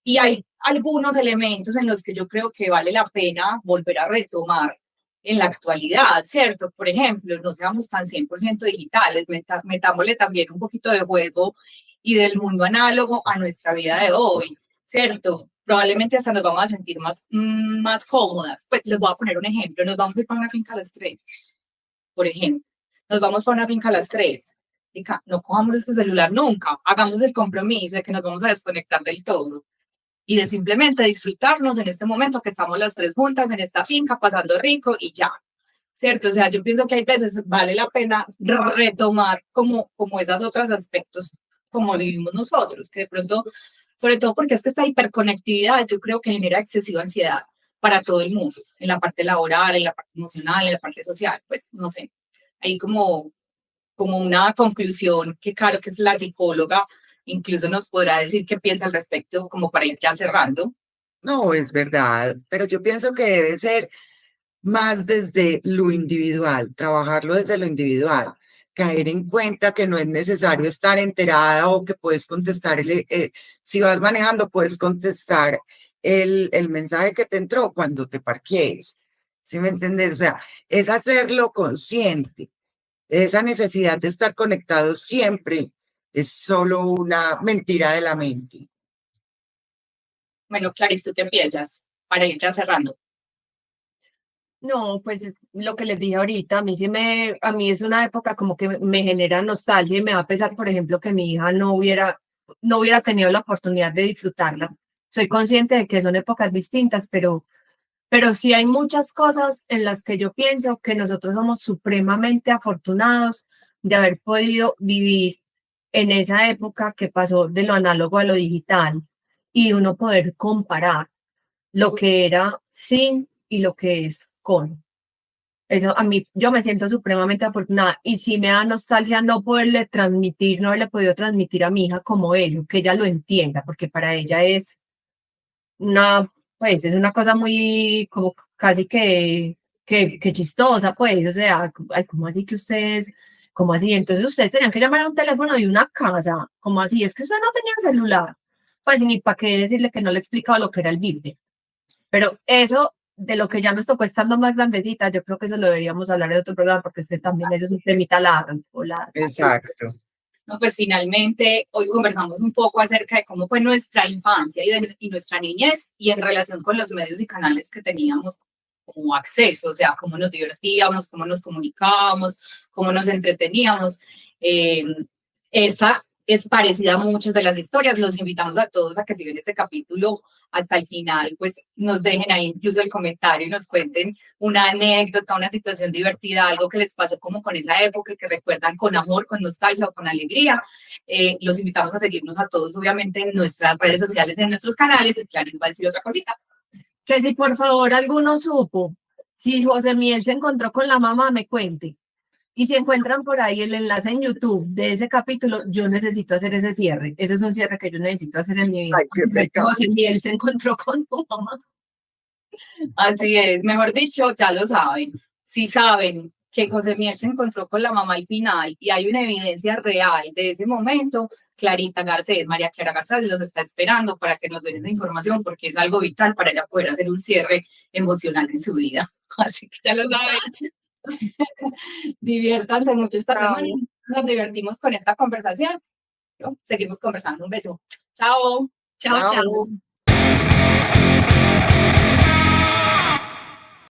Y hay algunos elementos en los que yo creo que vale la pena volver a retomar en la actualidad, ¿cierto? Por ejemplo, no seamos tan 100% digitales, metámosle también un poquito de juego y del mundo análogo a nuestra vida de hoy, ¿cierto? Probablemente hasta nos vamos a sentir más cómodas. Pues les voy a poner un ejemplo, nos vamos a ir para una finca a las 3, por ejemplo. Nos vamos para una finca a las 3. No cojamos este celular nunca, hagamos el compromiso de que nos vamos a desconectar del todo y de simplemente disfrutarnos en este momento que estamos las 3 juntas en esta finca, pasando rico y ya, ¿cierto? O sea, yo pienso que hay veces vale la pena retomar como esos otros aspectos como vivimos nosotros, que de pronto, sobre todo porque es que esta hiperconectividad yo creo que genera excesiva ansiedad para todo el mundo, en la parte laboral, en la parte emocional, en la parte social, pues no sé, hay como una conclusión que claro que es la psicóloga, incluso nos podrá decir qué piensa al respecto, como para ir ya cerrando. No, es verdad, pero yo pienso que debe ser más desde lo individual, trabajarlo desde lo individual, caer en cuenta que no es necesario estar enterada o que puedes contestar, si vas manejando, puedes contestar el mensaje que te entró cuando te parquees. ¿Sí me entiendes? O sea, es hacerlo consciente. Esa necesidad de estar conectados siempre es solo una mentira de la mente. Bueno, Clarice, ¿tú qué piensas? Para ir ya cerrando. No, pues lo que les dije ahorita, a mí es una época como que me genera nostalgia y me va a pesar, por ejemplo, que mi hija no hubiera tenido la oportunidad de disfrutarla. Soy consciente de que son épocas distintas, pero sí hay muchas cosas en las que yo pienso que nosotros somos supremamente afortunados de haber podido vivir en esa época que pasó de lo análogo a lo digital y uno poder comparar lo que era sin y lo que es con. Eso a mí, yo me siento supremamente afortunada y sí me da nostalgia no haberle podido transmitir a mi hija como eso, que ella lo entienda, porque para ella es es una cosa muy, como casi que chistosa, pues, o sea, ay, ¿cómo así que ustedes, cómo así? Entonces ustedes tenían que llamar a un teléfono de una casa, ¿cómo así? Es que usted no tenía celular, pues ni para qué decirle que no le explicaba lo que era el Vive. Pero eso, de lo que ya nos tocó estando más grandecita, yo creo que eso lo deberíamos hablar en otro programa, porque es que también eso es un temita largo. Exacto. No, pues finalmente hoy conversamos un poco acerca de cómo fue nuestra infancia y nuestra niñez y en relación con los medios y canales que teníamos como acceso, o sea, cómo nos divertíamos, cómo nos comunicábamos, cómo nos entreteníamos. Esta es parecida a muchas de las historias. Los invitamos a todos a que si ven este capítulo hasta el final, pues nos dejen ahí incluso el comentario y nos cuenten una anécdota, una situación divertida, algo que les pasó como con esa época, que recuerdan con amor, con nostalgia o con alegría. Los invitamos a seguirnos a todos, obviamente, en nuestras redes sociales, en nuestros canales. Y Clarice va a decir otra cosita. Que si por favor alguno supo, si José Miel se encontró con la mamá, me cuente. Y si encuentran por ahí el enlace en YouTube de ese capítulo, yo necesito hacer ese cierre. Ese es un cierre que yo necesito hacer en mi vida. Ay, qué pecado. José Miel se encontró con tu mamá. Así es, mejor dicho, ya lo saben. Si saben que José Miel se encontró con la mamá al final y hay una evidencia real de ese momento, Clarita Garcés, María Clara Garcés, los está esperando para que nos den esa información, porque es algo vital para ella poder hacer un cierre emocional en su vida. Así que ya lo saben. Diviértanse mucho esta semana. Nos divertimos con esta conversación. Seguimos conversando. Un beso. Chao. Chao, Chao. chao.